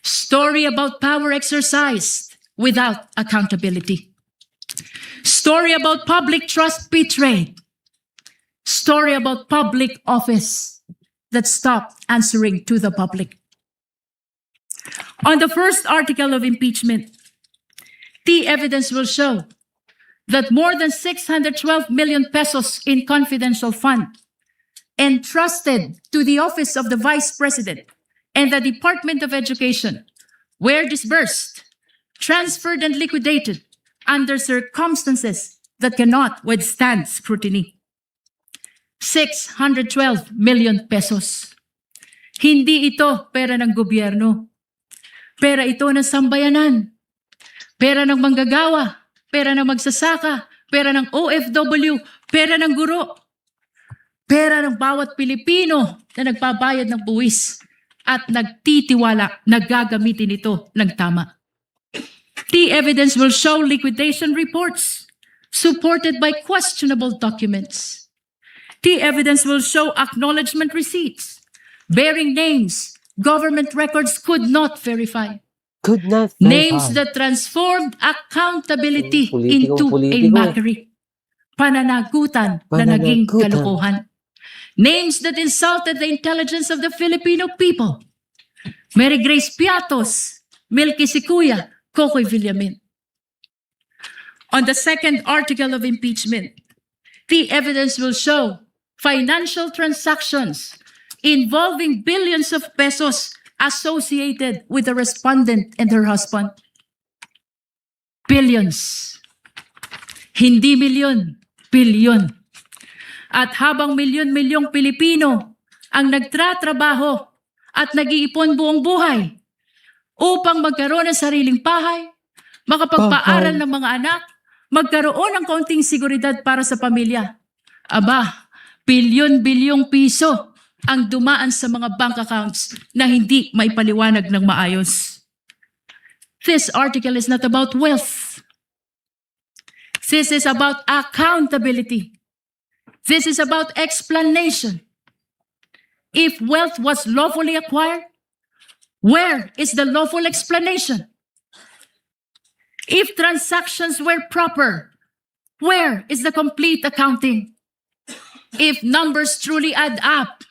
Speaker 2: Story about power exercised without accountability. Story about public trust betrayed. Story about public office that stopped answering to the public. On the first article of impeachment, the evidence will show that more than 612 million pesos in confidential fund entrusted to the office of the Vice President and the Department of Education were disbursed, transferred, and liquidated under circumstances that cannot withstand scrutiny. 612 million pesos. Hindi ito pera ng gobyerno. Pera ito ng sambayanan. Pera ng manggagawa. Pera ng magsasaka. Pera ng OFW. Pera ng guro. Pera ng bawat Pilipino na nagbabayad ng buwis at nagtitiwala na gagamitin ito ng tama. The evidence will show liquidation reports supported by questionable documents. The evidence will show acknowledgement receipts bearing names government records could not verify.
Speaker 1: Could not
Speaker 2: Names that transformed accountability into a
Speaker 1: Politiko.
Speaker 2: mockery. Pananagutan na naging kalokohan. Names that insulted the intelligence of the Filipino people. Mary Grace Piatos, Milky Sikuya, Kokoy Villamin. On the second article of impeachment, the evidence will show financial transactions involving billions of pesos associated with the respondent and her husband. Billions. Hindi milyon, bilyon. At habang milyon-milyong Pilipino ang nagtratrabaho at nag-iipon buong buhay upang magkaroon ng sariling bahay, makapagpaaral ng mga anak, magkaroon ng kaunting seguridad para sa pamilya. Aba, bilyon-bilyong piso ang dumaan sa mga bank accounts na hindi maipaliwanag ng maayos. This article is not about wealth. This is about accountability. This is about explanation. If wealth was lawfully acquired, where is the lawful explanation? If transactions were proper, where is the complete accounting? If numbers truly add up,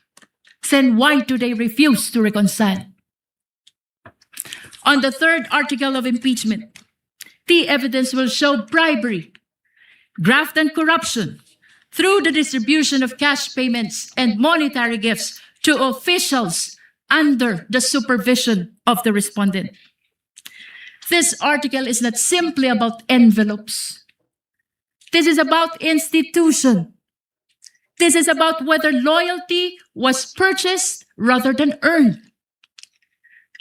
Speaker 2: then why do they refuse to reconcile? On the third article of impeachment, the evidence will show bribery, graft and corruption through the distribution of cash payments and monetary gifts to officials under the supervision of the respondent. This article is not simply about envelopes. This is about institution. This is about whether loyalty was purchased rather than earned.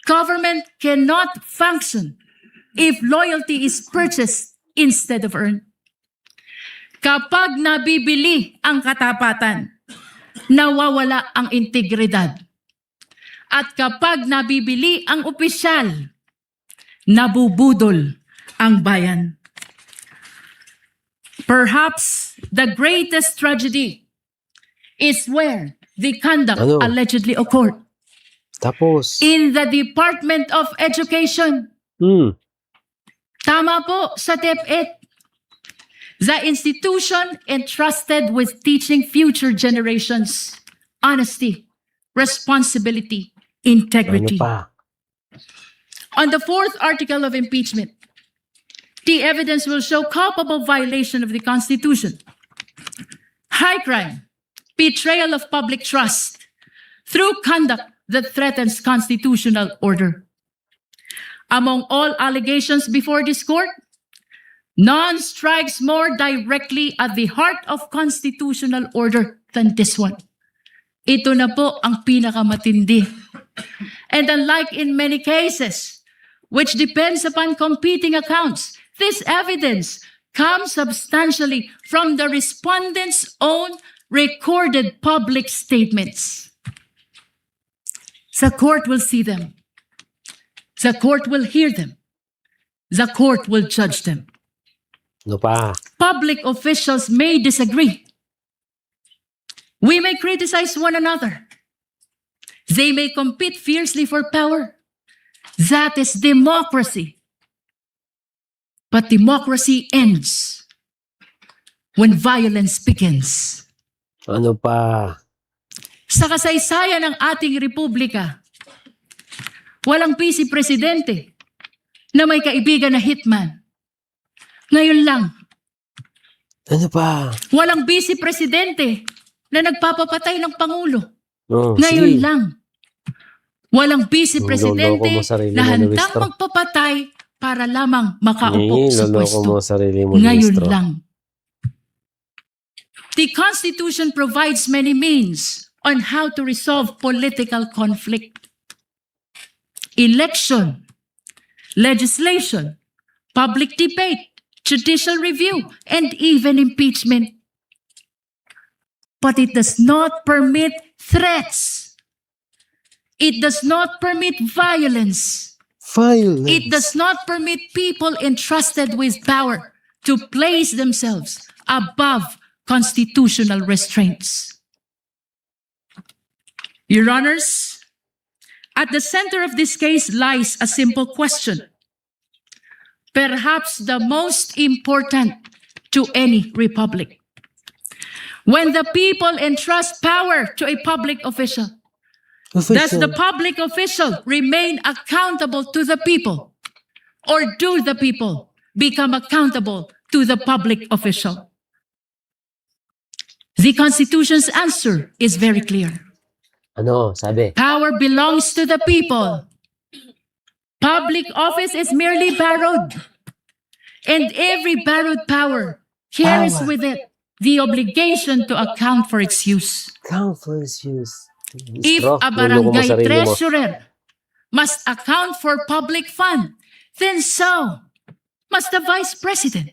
Speaker 2: Government cannot function if loyalty is purchased instead of earned. Kapag nabibili ang katapatan, nawawala ang integridad. At kapag nabibili ang opisyal, nabubudol ang bayan. Perhaps the greatest tragedy is where the conduct allegedly occurred.
Speaker 1: Tapos?
Speaker 2: In the Department of Education. Tama po sa DepEd. The institution entrusted with teaching future generations honesty, responsibility, integrity. On the fourth article of impeachment, the evidence will show culpable violation of the Constitution, high crime, betrayal of public trust through conduct that threatens constitutional order. Among all allegations before this court, none strikes more directly at the heart of constitutional order than this one. Ito na po ang pinakamatindi. And unlike in many cases, which depends upon competing accounts, this evidence comes substantially from the respondent's own recorded public statements. The court will see them. The court will hear them. The court will judge them.
Speaker 1: Ano pa?
Speaker 2: Public officials may disagree. We may criticize one another. They may compete fiercely for power. That is democracy. But democracy ends when violence begins.
Speaker 1: Ano pa?
Speaker 2: Sa kasaysayan ng ating republika, walang vice presidente na may kaibigan na hitman. Ngayon lang.
Speaker 1: Ano pa?
Speaker 2: Walang vice presidente na nagpapapatay ng Pangulo.
Speaker 1: sige.
Speaker 2: Ngayon lang. Walang vice presidente
Speaker 1: Niloloko mo sarili
Speaker 2: na
Speaker 1: mo,
Speaker 2: handang
Speaker 1: Ministro.
Speaker 2: magpapatay para lamang makaupo sa
Speaker 1: Niloloko
Speaker 2: pwesto.
Speaker 1: mo sarili mo,
Speaker 2: Ngayon
Speaker 1: Ministro.
Speaker 2: lang. The Constitution provides many means on how to resolve political conflict. Election, legislation, public debate, judicial review, and even impeachment. But it does not permit threats. It does not permit violence. It does not permit people entrusted with power to place themselves above constitutional restraints. Your Honors, at the center of this case lies a simple question, perhaps the most important to any republic. When the people entrust power to a public official, does the public official remain accountable to the people? Or do the people become accountable to the public official? The Constitution's answer is very clear.
Speaker 1: Ano, sabi?
Speaker 2: Power belongs to the people. Public office is merely borrowed. And every borrowed power carries with it the obligation to account for its use.
Speaker 1: Account for its use.
Speaker 2: If
Speaker 1: Ministro,
Speaker 2: a
Speaker 1: niloloko mo
Speaker 2: barangay
Speaker 1: sarili mo.
Speaker 2: treasurer must account for public fund, then so must the Vice President.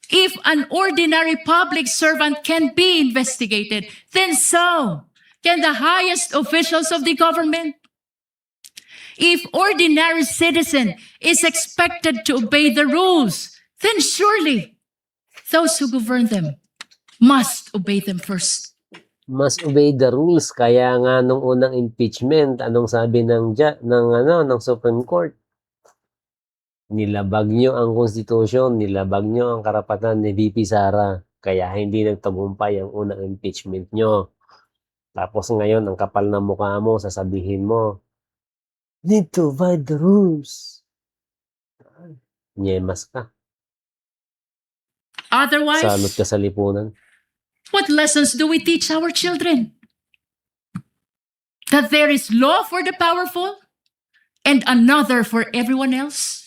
Speaker 2: If an ordinary public servant can be investigated, then so can the highest officials of the government. If ordinary citizen is expected to obey the rules, then surely those who govern them must obey them first.
Speaker 1: Must obey the rules. Kaya nga nung unang impeachment, anong sabi ng Supreme Court? Nilabag nyo ang konstitusyon, nilabag nyo ang karapatan ni VP Sara. Kaya hindi nagtagumpay ang unang impeachment nyo. Tapos ngayon, ang kapal na mukha mo, sasabihin mo, need to obey the rules. Nyemas ka.
Speaker 2: Otherwise,
Speaker 1: Salot ka sa lipunan.
Speaker 2: what lessons do we teach our children? That there is law for the powerful and another for everyone else?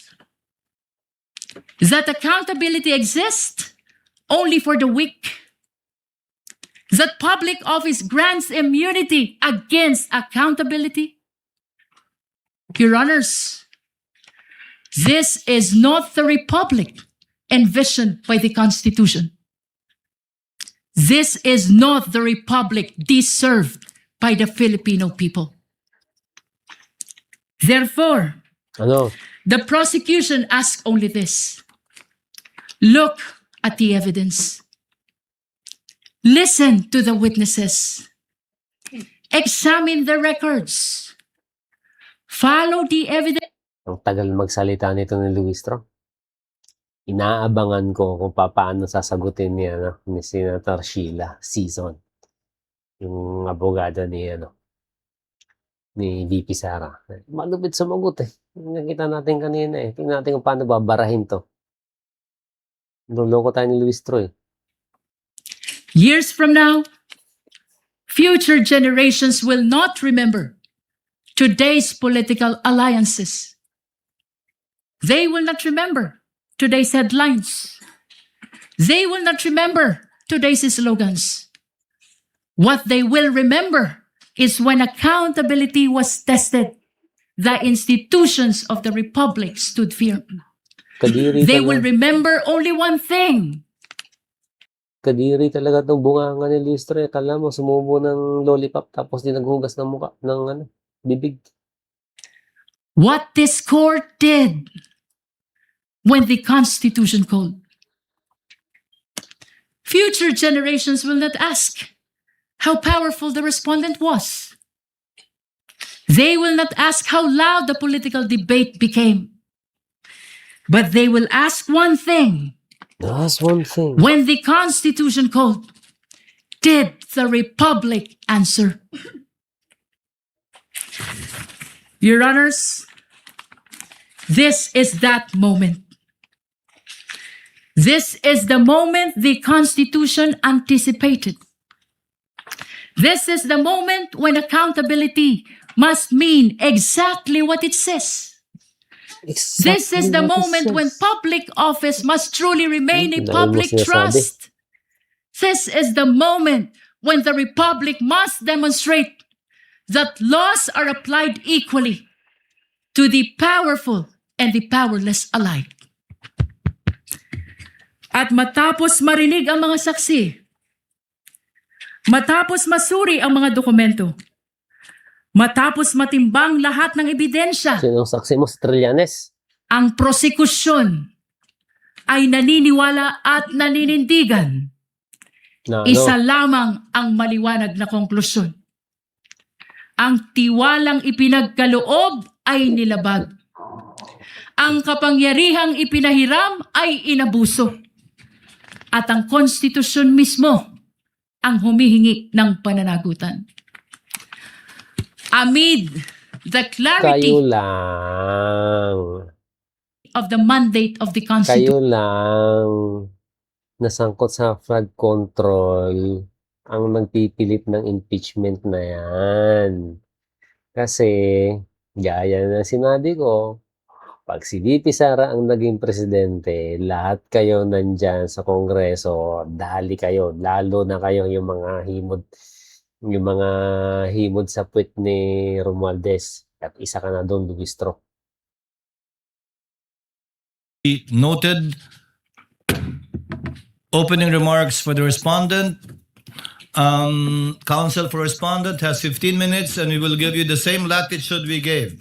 Speaker 2: That accountability exists only for the weak? That public office grants immunity against accountability? Your Honors, this is not the republic envisioned by the Constitution. This is not the republic deserved by the Filipino people. Therefore,
Speaker 1: Ano?
Speaker 2: the prosecution asks only this. Look at the evidence. Listen to the witnesses. Examine the records. Follow the evidence.
Speaker 1: Ang tagal magsalita nito ni Luistro. Inaabangan ko kung paano sasagutin ni Senator Sheila Season. Yung abogado ni VP Sara. Malupit sumagot eh. Nakita natin kanina eh. Tingnan natin kung paano babarahin to. Luloko tayo ni Luistro eh.
Speaker 2: Years from now, future generations will not remember today's political alliances. They will not remember today's headlines. They will not remember today's slogans. What they will remember is when accountability was tested, the institutions of the Republic stood firm.
Speaker 1: Kadiri
Speaker 2: They will
Speaker 1: talaga.
Speaker 2: remember only one thing.
Speaker 1: Kadiri talaga itong bunganga ni Luistro. Kala mo sumubo ng lollipop tapos di naghugas ng muka ng bibig.
Speaker 2: What this court did when the Constitution called. Future generations will not ask how powerful the respondent was. They will not ask how loud the political debate became. But they will ask one thing.
Speaker 1: That's one thing.
Speaker 2: When the Constitution called, did the Republic answer? Your Honors, this is that moment. This is the moment the Constitution anticipated. This is the moment when accountability must mean exactly what it says. This is the moment when public office must truly remain a
Speaker 1: Dahil mo
Speaker 2: public
Speaker 1: sinasabi.
Speaker 2: trust. This is the moment when the Republic must demonstrate that laws are applied equally to the powerful and the powerless alike. At matapos marinig ang mga saksi, matapos masuri ang mga dokumento, matapos matimbang lahat ng ebidensya,
Speaker 1: Sinong saksi mo? Si Trillanes.
Speaker 2: ang prosekusyon ay naniniwala at naninindigan.
Speaker 1: Na
Speaker 2: Isa lamang ang maliwanag na konklusyon. Ang tiwalang ipinagkaloob ay nilabag. Ang kapangyarihang ipinahiram ay inabuso. At ang konstitusyon mismo ang humihingi ng pananagutan. Amid the clarity
Speaker 1: Kayo lang.
Speaker 2: of the mandate of the Constitution,
Speaker 1: Kayo lang nasangkot sa flood control ang nagpipilit ng impeachment na yan. Kasi, gaya na sinabi ko, pag si VP Sara ang naging presidente, lahat kayo nandyan sa Kongreso, dali kayo, lalo na kayo yung mga himod sa puwet ni Romualdez. At isa ka na doon, Luistro.
Speaker 3: Noted. Opening remarks for the respondent. Counsel for respondent has 15 minutes and we will give you the same latitude we gave.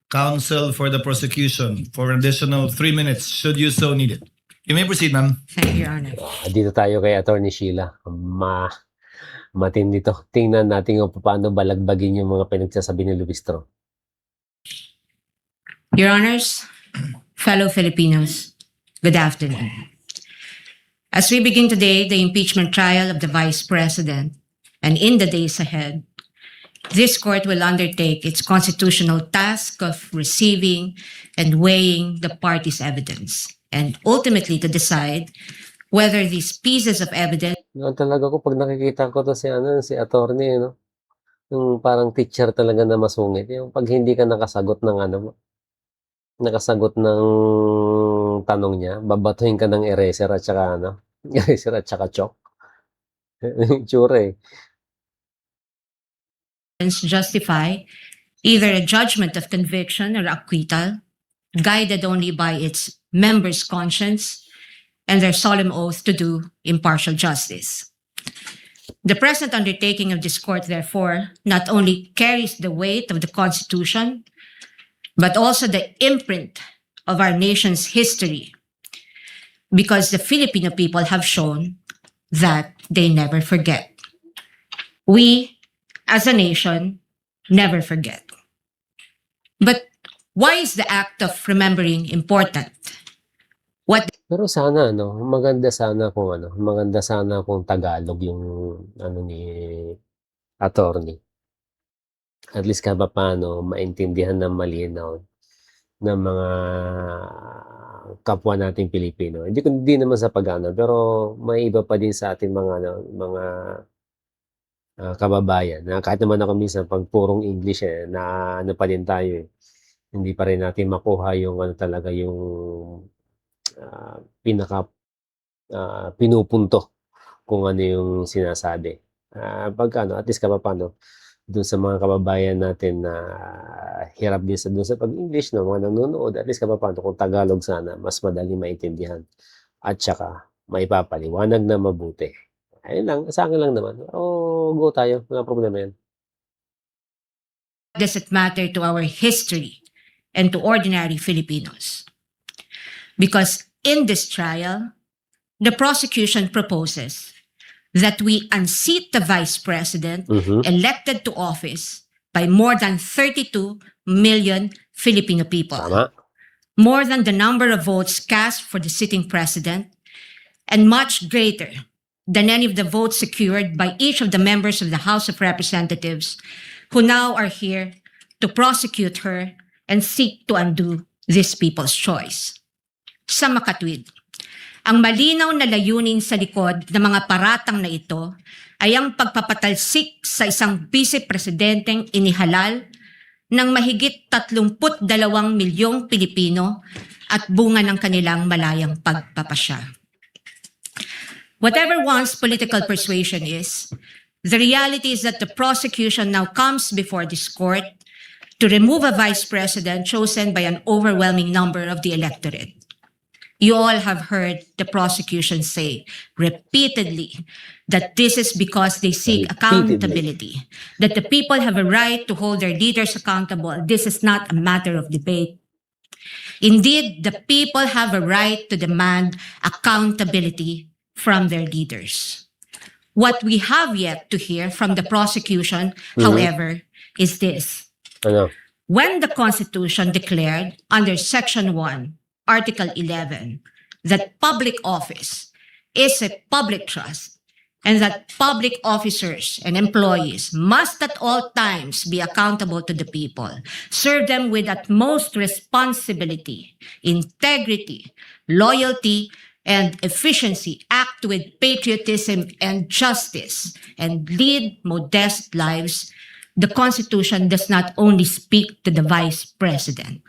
Speaker 3: Counsel for the prosecution for an additional 3 minutes should you so need it. You may proceed, ma'am.
Speaker 7: Thank you, Your Honor.
Speaker 1: Dito tayo kay Attorney Sheila. Matindi to. Tingnan natin kung paano balagbagin yung mga pinagsasabi ni Luistro.
Speaker 7: Your Honors, fellow Filipinos, good afternoon. As we begin today the impeachment trial of the Vice President, and in the days ahead, this court will undertake its constitutional task of receiving and weighing the parties' evidence, and ultimately to decide whether these pieces of evidence
Speaker 1: Yan talaga ko pag nakikita ko to si attorney, no? Yung parang teacher talaga na masungit. Yung pag hindi ka nakasagot ng nakasagot ng tanong niya, babatuhin ka ng eraser at saka eraser at saka chalk. Tsura eh.
Speaker 7: justify either a judgment of conviction or acquittal, guided only by its members' conscience and their solemn oath to do impartial justice. The present undertaking of this court, therefore, not only carries the weight of the Constitution, but also the imprint of our nation's history, because the Filipino people have shown that they never forget. We, as a nation, never forget. But why is the act of remembering important?
Speaker 1: Pero sana maganda sana kung Tagalog yung ni attorney. At least kahit paano maintindihan ng malinaw ng mga kapwa nating Pilipino. Hindi naman sa pag-ano, pero may iba pa din sa ating mga kababayan na kahit naman ako minsan pag purong English na pa din tayo hindi pa rin natin makuha yung talaga yung pinaka pinupunto kung ano yung sinasabi. At least paano doon sa mga kababayan natin na hirap din doon sa pag-English mga nanonood, at least paano kung Tagalog sana, mas madali maintindihan at saka maipapaliwanag na mabuti. Ayun lang, sa akin lang naman. Go tayo, wala problema yan.
Speaker 7: Does it matter to our history and to ordinary Filipinos? Because in this trial, the prosecution proposes that we unseat the Vice President elected to office by more than 32 million Filipino people.
Speaker 1: Tama.
Speaker 7: More than the number of votes cast for the sitting president, and much greater than any of the votes secured by each of the members of the House of Representatives who now are here to prosecute her and seek to undo this people's choice. Sa makatwid, ang malinaw na layunin sa likod ng mga paratang na ito ay ang pagpapatalsik sa isang vice-presidenteng inihalal ng mahigit 32 milyong Pilipino at bunga ng kanilang malayang pagpapasya. Whatever one's political persuasion is, the reality is that the prosecution now comes before this court to remove a vice president chosen by an overwhelming number of the electorate. You all have heard the prosecution say repeatedly that this is because they seek accountability, that the people have a right to hold their leaders accountable. This is not a matter of debate. Indeed, the people have a right to demand accountability from their leaders. What we have yet to hear from the prosecution, however, is this. When the Constitution declared under Section 1, Article 11, that public office is a public trust and that public officers and employees must at all times be accountable to the people, serve them with utmost responsibility, integrity, loyalty, and efficiency, act with patriotism and justice, and lead modest lives, the Constitution does not only speak to the Vice President.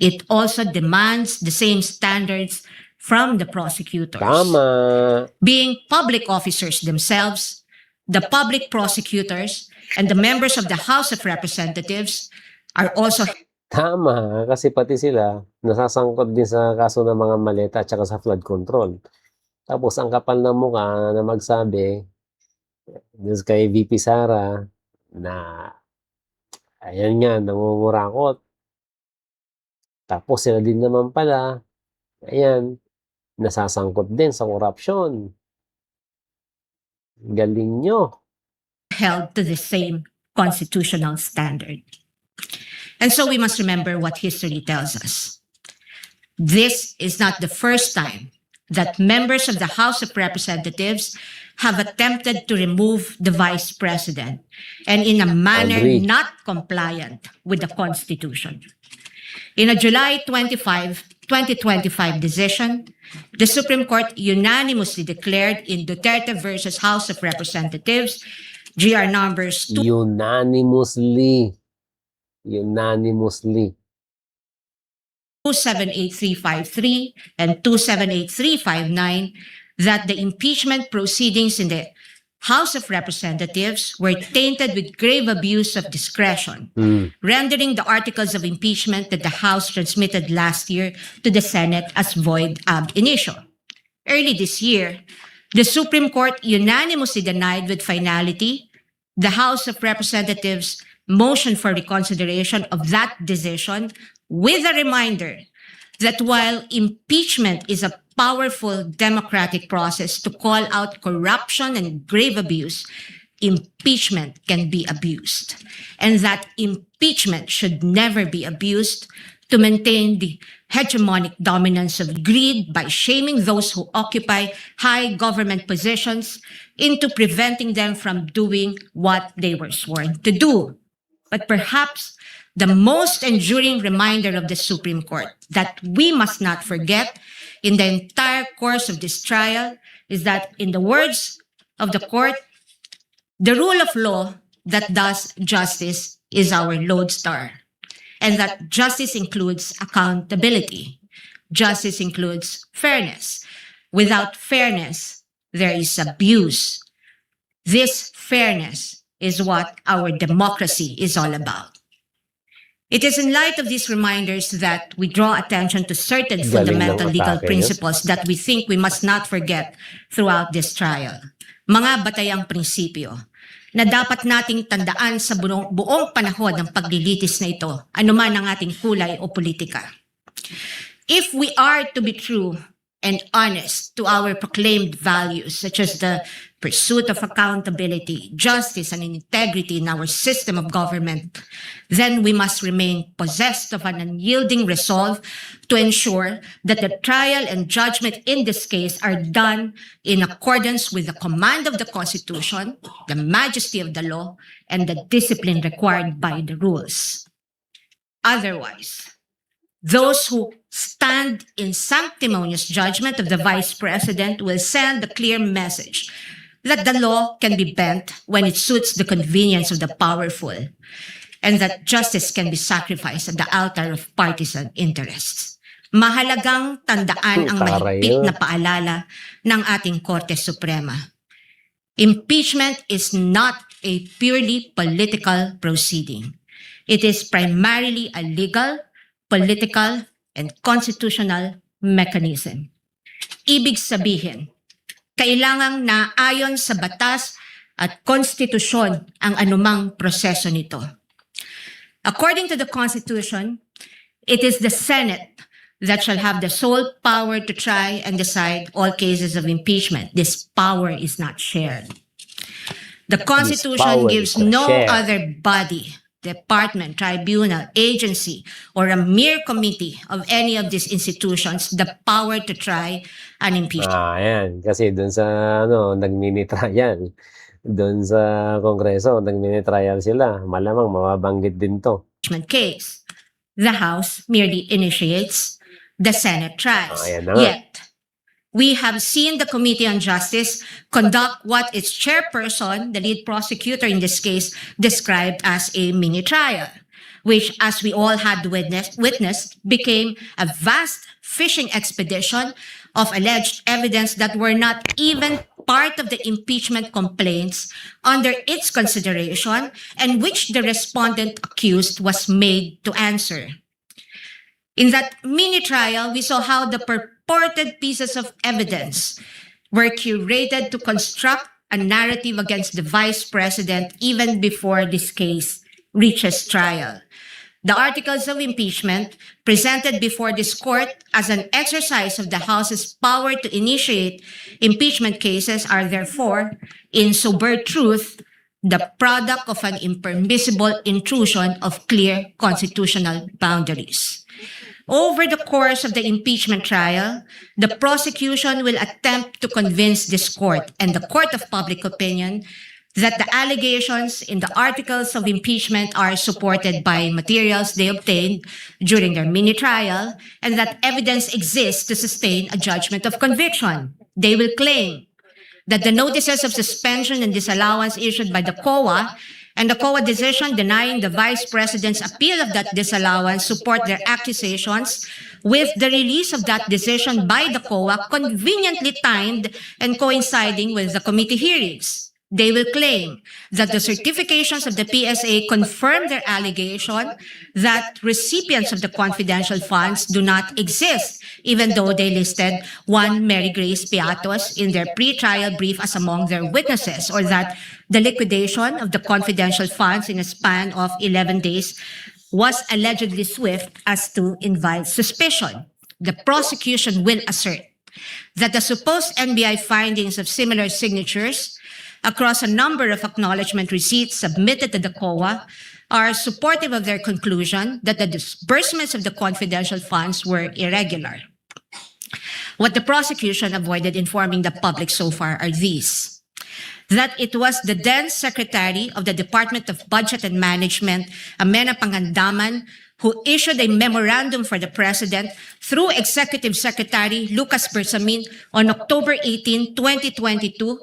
Speaker 7: It also demands the same standards from the prosecutors.
Speaker 1: Tama.
Speaker 7: Being public officers themselves, the public prosecutors, and the members of the House of Representatives are also
Speaker 1: Tama, kasi pati sila nasasangkot din sa kaso ng mga maleta at saka sa flood control. Tapos ang kapal ng mukha na magsabi dun kay VP Sara na ayan nga, nangungurakot. Tapos sila din naman pala, ayan, nasasangkot din sa korupsyon. Galing nyo.
Speaker 7: held to the same constitutional standard. And so we must remember what history tells us. This is not the first time that members of the House of Representatives have attempted to remove the Vice President and in a manner
Speaker 1: Agreed.
Speaker 7: not compliant with the Constitution. In a July 25, 2025 decision, the Supreme Court unanimously declared in Duterte versus House of Representatives, GR numbers
Speaker 1: Unanimously.
Speaker 7: 278353 and 278359 that the impeachment proceedings in the House of Representatives were tainted with grave abuse of discretion, rendering the articles of impeachment that the House transmitted last year to the Senate as void ab initio. Early this year, the Supreme Court unanimously denied with finality the House of Representatives' motion for reconsideration of that decision, with a reminder that while impeachment is a powerful democratic process to call out corruption and grave abuse, impeachment can be abused, and that impeachment should never be abused to maintain the hegemonic dominance of greed by shaming those who occupy high government positions into preventing them from doing what they were sworn to do. But perhaps the most enduring reminder of the Supreme Court that we must not forget in the entire course of this trial is that, in the words of the court, the rule of law that does justice is our lodestar, and that justice includes accountability. Justice includes fairness. Without fairness, there is abuse. This fairness is what our democracy is all about. It is in light of these reminders that we draw attention to certain fundamental legal principles that we think we must not forget throughout this trial. Mga batayang prinsipyo na dapat nating tandaan sa buong panahon ng paglilitis na ito, anuman ang ating kulay o politika. If we are to be true and honest to our proclaimed values, such as the pursuit of accountability, justice, and integrity in our system of government, then we must remain possessed of an unyielding resolve to ensure that the trial and judgment in this case are done in accordance with the command of the Constitution, the majesty of the law, and the discipline required by the rules. Otherwise, those who stand in sanctimonious judgment of the Vice President will send a clear message that the law can be bent when it suits the convenience of the powerful, and that justice can be sacrificed at the altar of partisan interests. Mahalagang tandaan ang mahigpit na paalala ng ating Korte Suprema. Impeachment is not a purely political proceeding. It is primarily a legal, political, and constitutional mechanism. Ibig sabihin, kailangang naayon sa batas at konstitusyon ang anumang proseso nito. According to the Constitution, it is the Senate that shall have the sole power to try and decide all cases of impeachment. This power is not shared. The Constitution gives no other body, department, tribunal, agency, or a mere committee of any of these institutions the power to try an impeachment.
Speaker 1: Ayan. Kasi dun sa, nag-mini-trial. Dun sa Kongreso, nag-mini-trial sila. Malamang mababanggit din to.
Speaker 7: Case. The House merely initiates, the Senate tries.
Speaker 1: Ayan na nga.
Speaker 7: Yet, we have seen the Committee on Justice conduct what its chairperson, the lead prosecutor in this case, described as a mini trial, which, as we all had witnessed, became a vast fishing expedition of alleged evidence that were not even part of the impeachment complaints under its consideration and which the respondent accused was made to answer. In that mini trial, we saw how the purported pieces of evidence were curated to construct a narrative against the Vice President even before this case reaches trial. The articles of impeachment presented before this court as an exercise of the House's power to initiate impeachment cases are therefore, in sober truth, the product of an impermissible intrusion of clear constitutional boundaries. Over the course of the impeachment trial, the prosecution will attempt to convince this court and the court of public opinion that the allegations in the articles of impeachment are supported by materials they obtained during their mini trial and that evidence exists to sustain a judgment of conviction. They will claim that the notices of suspension and disallowance issued by the COA and the COA decision denying the Vice President's appeal of that disallowance support their accusations, with the release of that decision by the COA conveniently timed and coinciding with the committee hearings. They will claim that the certifications of the PSA confirm their allegation that recipients of the confidential funds do not exist, even though they listed one Mary Grace Piatos in their pre-trial brief as among their witnesses, or that the liquidation of the confidential funds in a span of 11 days was allegedly swift as to invite suspicion. The prosecution will assert that the supposed NBI findings of similar signatures across a number of acknowledgement receipts submitted to the COA are supportive of their conclusion that the disbursements of the confidential funds were irregular. What the prosecution avoided informing the public so far are these: that it was the then Secretary of the Department of Budget and Management, Amena Pangandaman, who issued a memorandum for the President through Executive Secretary Lucas Bersamin on October 18, 2022,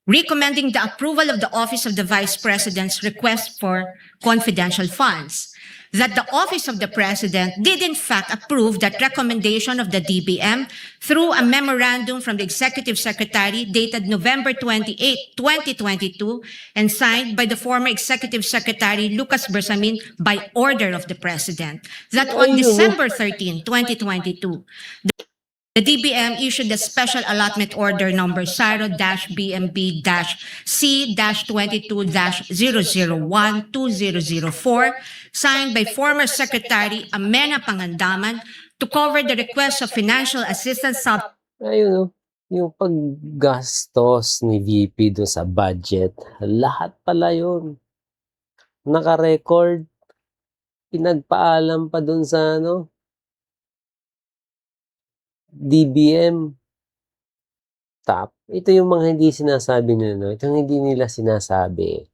Speaker 7: recommending the approval of the Office of the Vice President's request for confidential funds. That the Office of the President did in fact approve that recommendation of the DBM through a memorandum from the Executive Secretary dated November 28, 2022, and signed by the former Executive Secretary Lucas Bersamin by order of the President. That on December 13, 2022, the DBM issued a special allotment order number SARO-BMB-C-22-001-2004, signed by former Secretary Amena Pangandaman to cover the request of financial assistance
Speaker 1: Ayun, yung paggastos ni VP doon sa budget, lahat pala yun. Naka-record, pinagpaalam pa doon sa DBM. Ito yung mga hindi sinasabi nila, itong hindi nila sinasabi.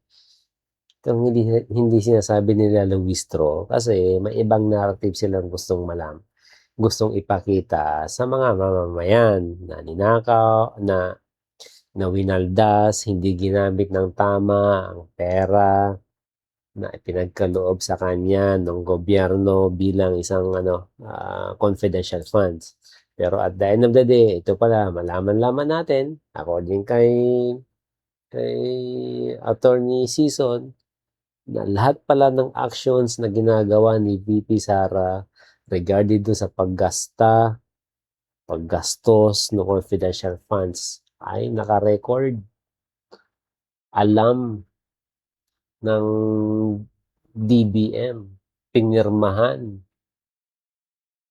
Speaker 1: Itong hindi sinasabi nila Luistro kasi may ibang narrative silang gustong gustong ipakita sa mga mamamayan na ninakaw, na winaldas, hindi ginamit ng tama ang pera na ipinagkaloob sa kanya ng gobyerno bilang isang confidential funds. Pero at the end of the day, ito pala, malaman-laman natin, according kay Attorney Sison, na lahat pala ng actions na ginagawa ni VP Sara regarding doon sa paggastos ng confidential funds ay naka-record. Alam ng DBM, pinirmahan.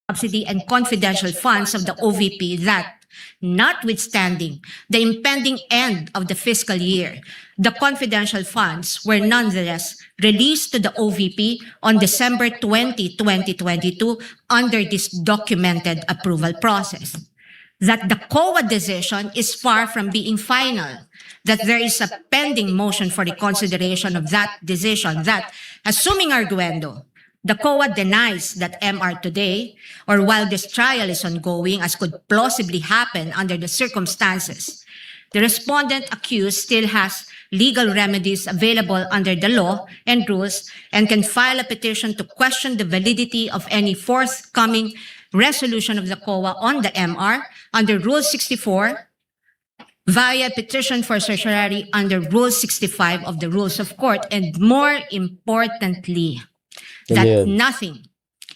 Speaker 7: Subsidy and confidential funds of the OVP that, notwithstanding the impending end of the fiscal year, the confidential funds were nonetheless released to the OVP on December 20, 2022 under this documented approval process. That the COA decision is far from being final, that there is a pending motion for reconsideration of that decision, that, assuming arguendo, the COA denies that MR today, or while this trial is ongoing, as could plausibly happen under the circumstances, the respondent accused still has legal remedies available under the law and rules and can file a petition to question the validity of any forthcoming resolution of the COA on the MR under Rule 64 via petition for certiorari under Rule 65 of the Rules of Court, and more importantly, that
Speaker 1: Ayan.
Speaker 7: nothing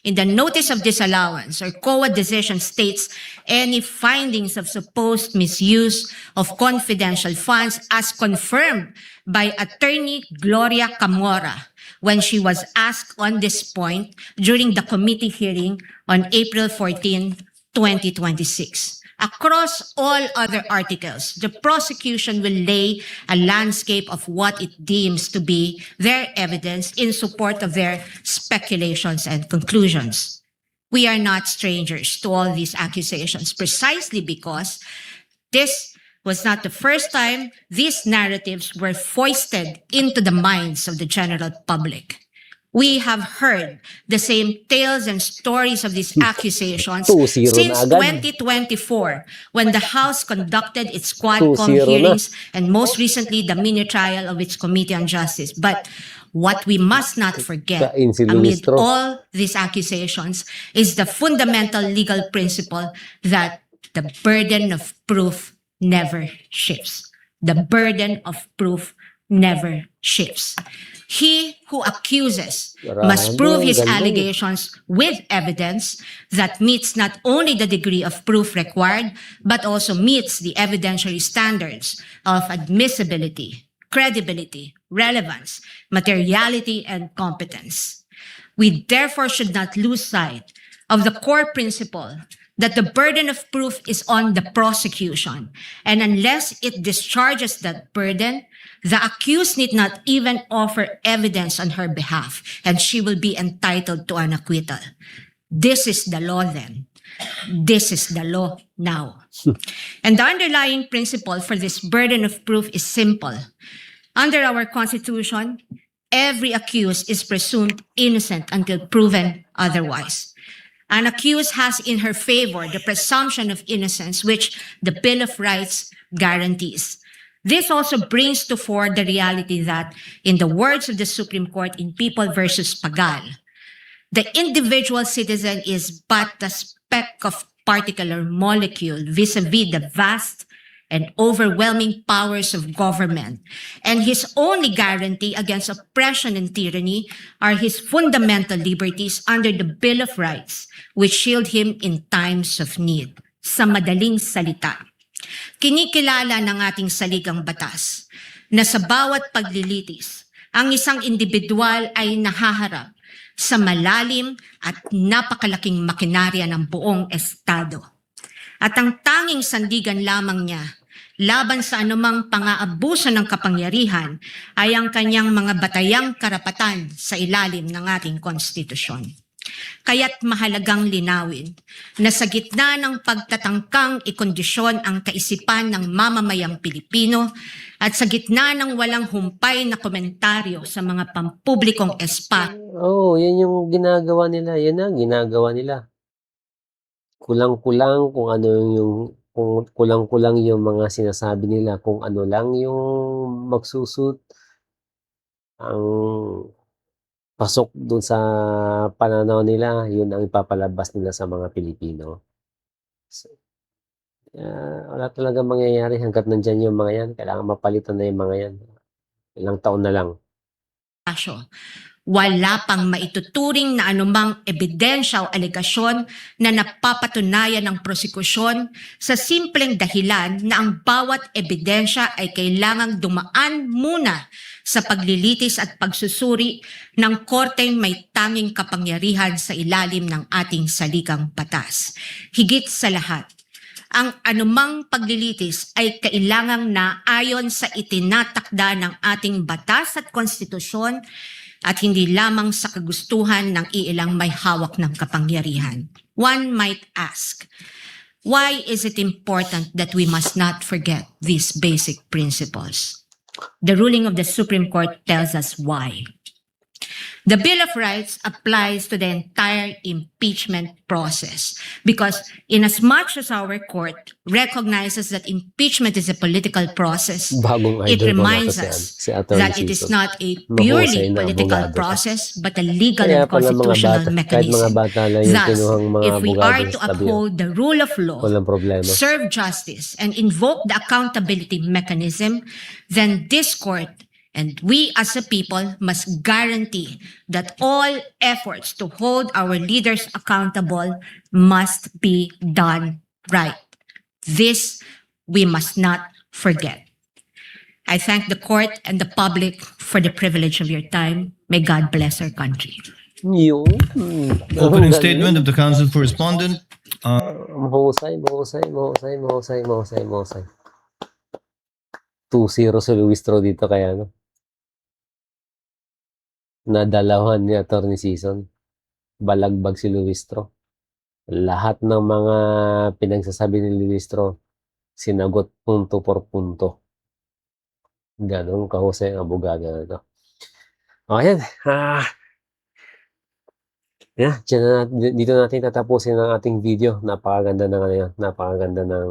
Speaker 7: in the notice of disallowance or COA decision states any findings of supposed misuse of confidential funds as confirmed by Attorney Gloria Camora when she was asked on this point during the committee hearing on April 14, 2026. Across all other articles, the prosecution will lay a landscape of what it deems to be their evidence in support of their speculations and conclusions. We are not strangers to all these accusations precisely because this was not the first time these narratives were foisted into the minds of the general public. We have heard the same tales and stories of these accusations
Speaker 1: 2-0
Speaker 7: since
Speaker 1: na agad.
Speaker 7: 2024 when the House conducted its
Speaker 1: 2-0
Speaker 7: Quadcom
Speaker 1: na.
Speaker 7: hearings and most recently the mini trial of its Committee on Justice. But what we must not forget
Speaker 1: Kain si
Speaker 7: amid
Speaker 1: Luistro.
Speaker 7: all these accusations is the fundamental legal principle that the burden of proof never shifts. The burden of proof never shifts. He who accuses must prove his
Speaker 1: Ganda.
Speaker 7: allegations with evidence that meets not only the degree of proof required, but also meets the evidentiary standards of admissibility, credibility, relevance, materiality, and competence. We therefore should not lose sight of the core principle that the burden of proof is on the prosecution, and unless it discharges that burden, the accused need not even offer evidence on her behalf, and she will be entitled to an acquittal. This is the law then. This is the law now. And the underlying principle for this burden of proof is simple. Under our Constitution, every accused is presumed innocent until proven otherwise. An accused has in her favor the presumption of innocence, which the Bill of Rights guarantees. This also brings to fore the reality that, in the words of the Supreme Court in People versus Pagal, the individual citizen is but the speck of particular molecule vis-a-vis the vast and overwhelming powers of government, and his only guarantee against oppression and tyranny are his fundamental liberties under the Bill of Rights, which shield him in times of need. Sa madaling salita, kinikilala ng ating saligang batas na sa bawat paglilitis, ang isang individual ay nahaharap sa malalim at napakalaking makinarya ng buong Estado. At ang tanging sandigan lamang niya laban sa anumang pang-aabuso ng kapangyarihan ay ang kanyang mga batayang karapatan sa ilalim ng ating konstitusyon. Kaya't mahalagang linawin na sa gitna ng pagtatangkang ikondisyon ang kaisipan ng mamamayang Pilipino at sa gitna ng walang humpay na komentaryo sa mga pampublikong espat.
Speaker 1: Oo, yan yung ginagawa nila. Yan ang ginagawa nila. Kulang-kulang kung ano yung kung kulang-kulang yung mga sinasabi nila, kung ano lang yung magsusut ang pasok dun sa pananaw nila, yun ang ipapalabas nila sa mga Pilipino. So, wala talaga mangyayari hanggat nandyan yung mga yan. Kailangan mapalitan na yung mga yan. Ilang taon na lang.
Speaker 7: Wala pang maituturing na anumang ebidensya o alegasyon na napapatunayan ng prosekusyon sa simpleng dahilan na ang bawat ebidensya ay kailangang dumaan muna sa paglilitis at pagsusuri ng korteng may tanging kapangyarihan sa ilalim ng ating saligang batas. Higit sa lahat, ang anumang paglilitis ay kailangang naayon sa itinatakda ng ating batas at konstitusyon at hindi lamang sa kagustuhan ng iilang may hawak ng kapangyarihan. One might ask, why is it important that we must not forget these basic principles? The ruling of the Supreme Court tells us why. The Bill of Rights applies to the entire impeachment process because in as much as our court recognizes that impeachment is a political process,
Speaker 1: Bagong
Speaker 7: it
Speaker 1: idol ko na
Speaker 7: reminds
Speaker 1: to
Speaker 7: us
Speaker 1: si Attorney
Speaker 7: that it is
Speaker 1: Season.
Speaker 7: not a
Speaker 1: Mahusay
Speaker 7: purely
Speaker 1: na
Speaker 7: political
Speaker 1: abogado siya.
Speaker 7: process but a legal
Speaker 1: Kaya
Speaker 7: and
Speaker 1: pala mga
Speaker 7: constitutional
Speaker 1: bata, kahit mga
Speaker 7: mechanism.
Speaker 1: bata lang yung
Speaker 7: Thus,
Speaker 1: kinuhang mga
Speaker 7: if we
Speaker 1: abogado
Speaker 7: are to
Speaker 1: sa tabi,
Speaker 7: uphold the rule of law,
Speaker 1: walang problema.
Speaker 7: serve justice, and invoke the accountability mechanism, then this court and we as a people must guarantee that all efforts to hold our leaders accountable must be done right. This we must not forget. I thank the court and the public for the privilege of your time. May God bless our country.
Speaker 1: Yun.
Speaker 3: Opening statement of the counsel for respondent.
Speaker 1: Mahusay. 2-0 si Luistro dito kaya no. Nadalawan ni Attorney Season. Balagbag si Luistro. Lahat ng mga pinagsasabi ni Luistro, sinagot punto por punto. Ganun kahusay ang abogado na ito. Ayan. Dito natin tatapusin ang ating video. Napakaganda ng napakaganda ng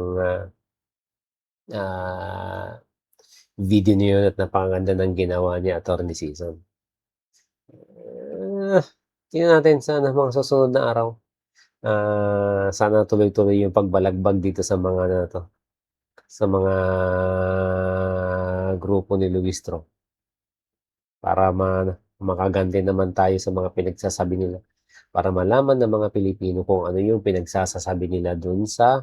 Speaker 1: video niyo at napakaganda ng ginawa ni Attorney Season. Tingnan natin sana mga susunod na araw. Sana tuloy-tuloy yung pagbalagbag dito sa mga sa mga grupo ni Luistro para makaganti naman tayo sa mga pinagsasabi nila, para malaman ng mga Pilipino kung ano yung pinagsasabi nila dun sa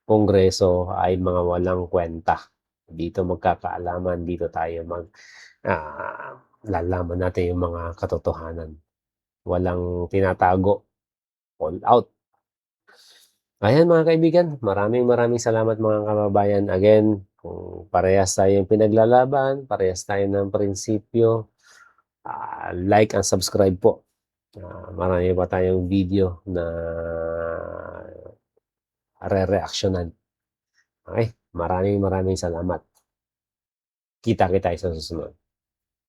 Speaker 1: Kongreso ay mga walang kwenta. Dito magkakaalaman, dito tayo lalaman natin yung mga katotohanan. Walang tinatago. All out. Ayan mga kaibigan, maraming salamat mga kababayan. Again, kung parehas tayo yung pinaglalaban, parehas tayo ng prinsipyo, like and subscribe po. Marami pa tayong video na re-reactionan. Okay, maraming salamat. Kita-kita sa susunod.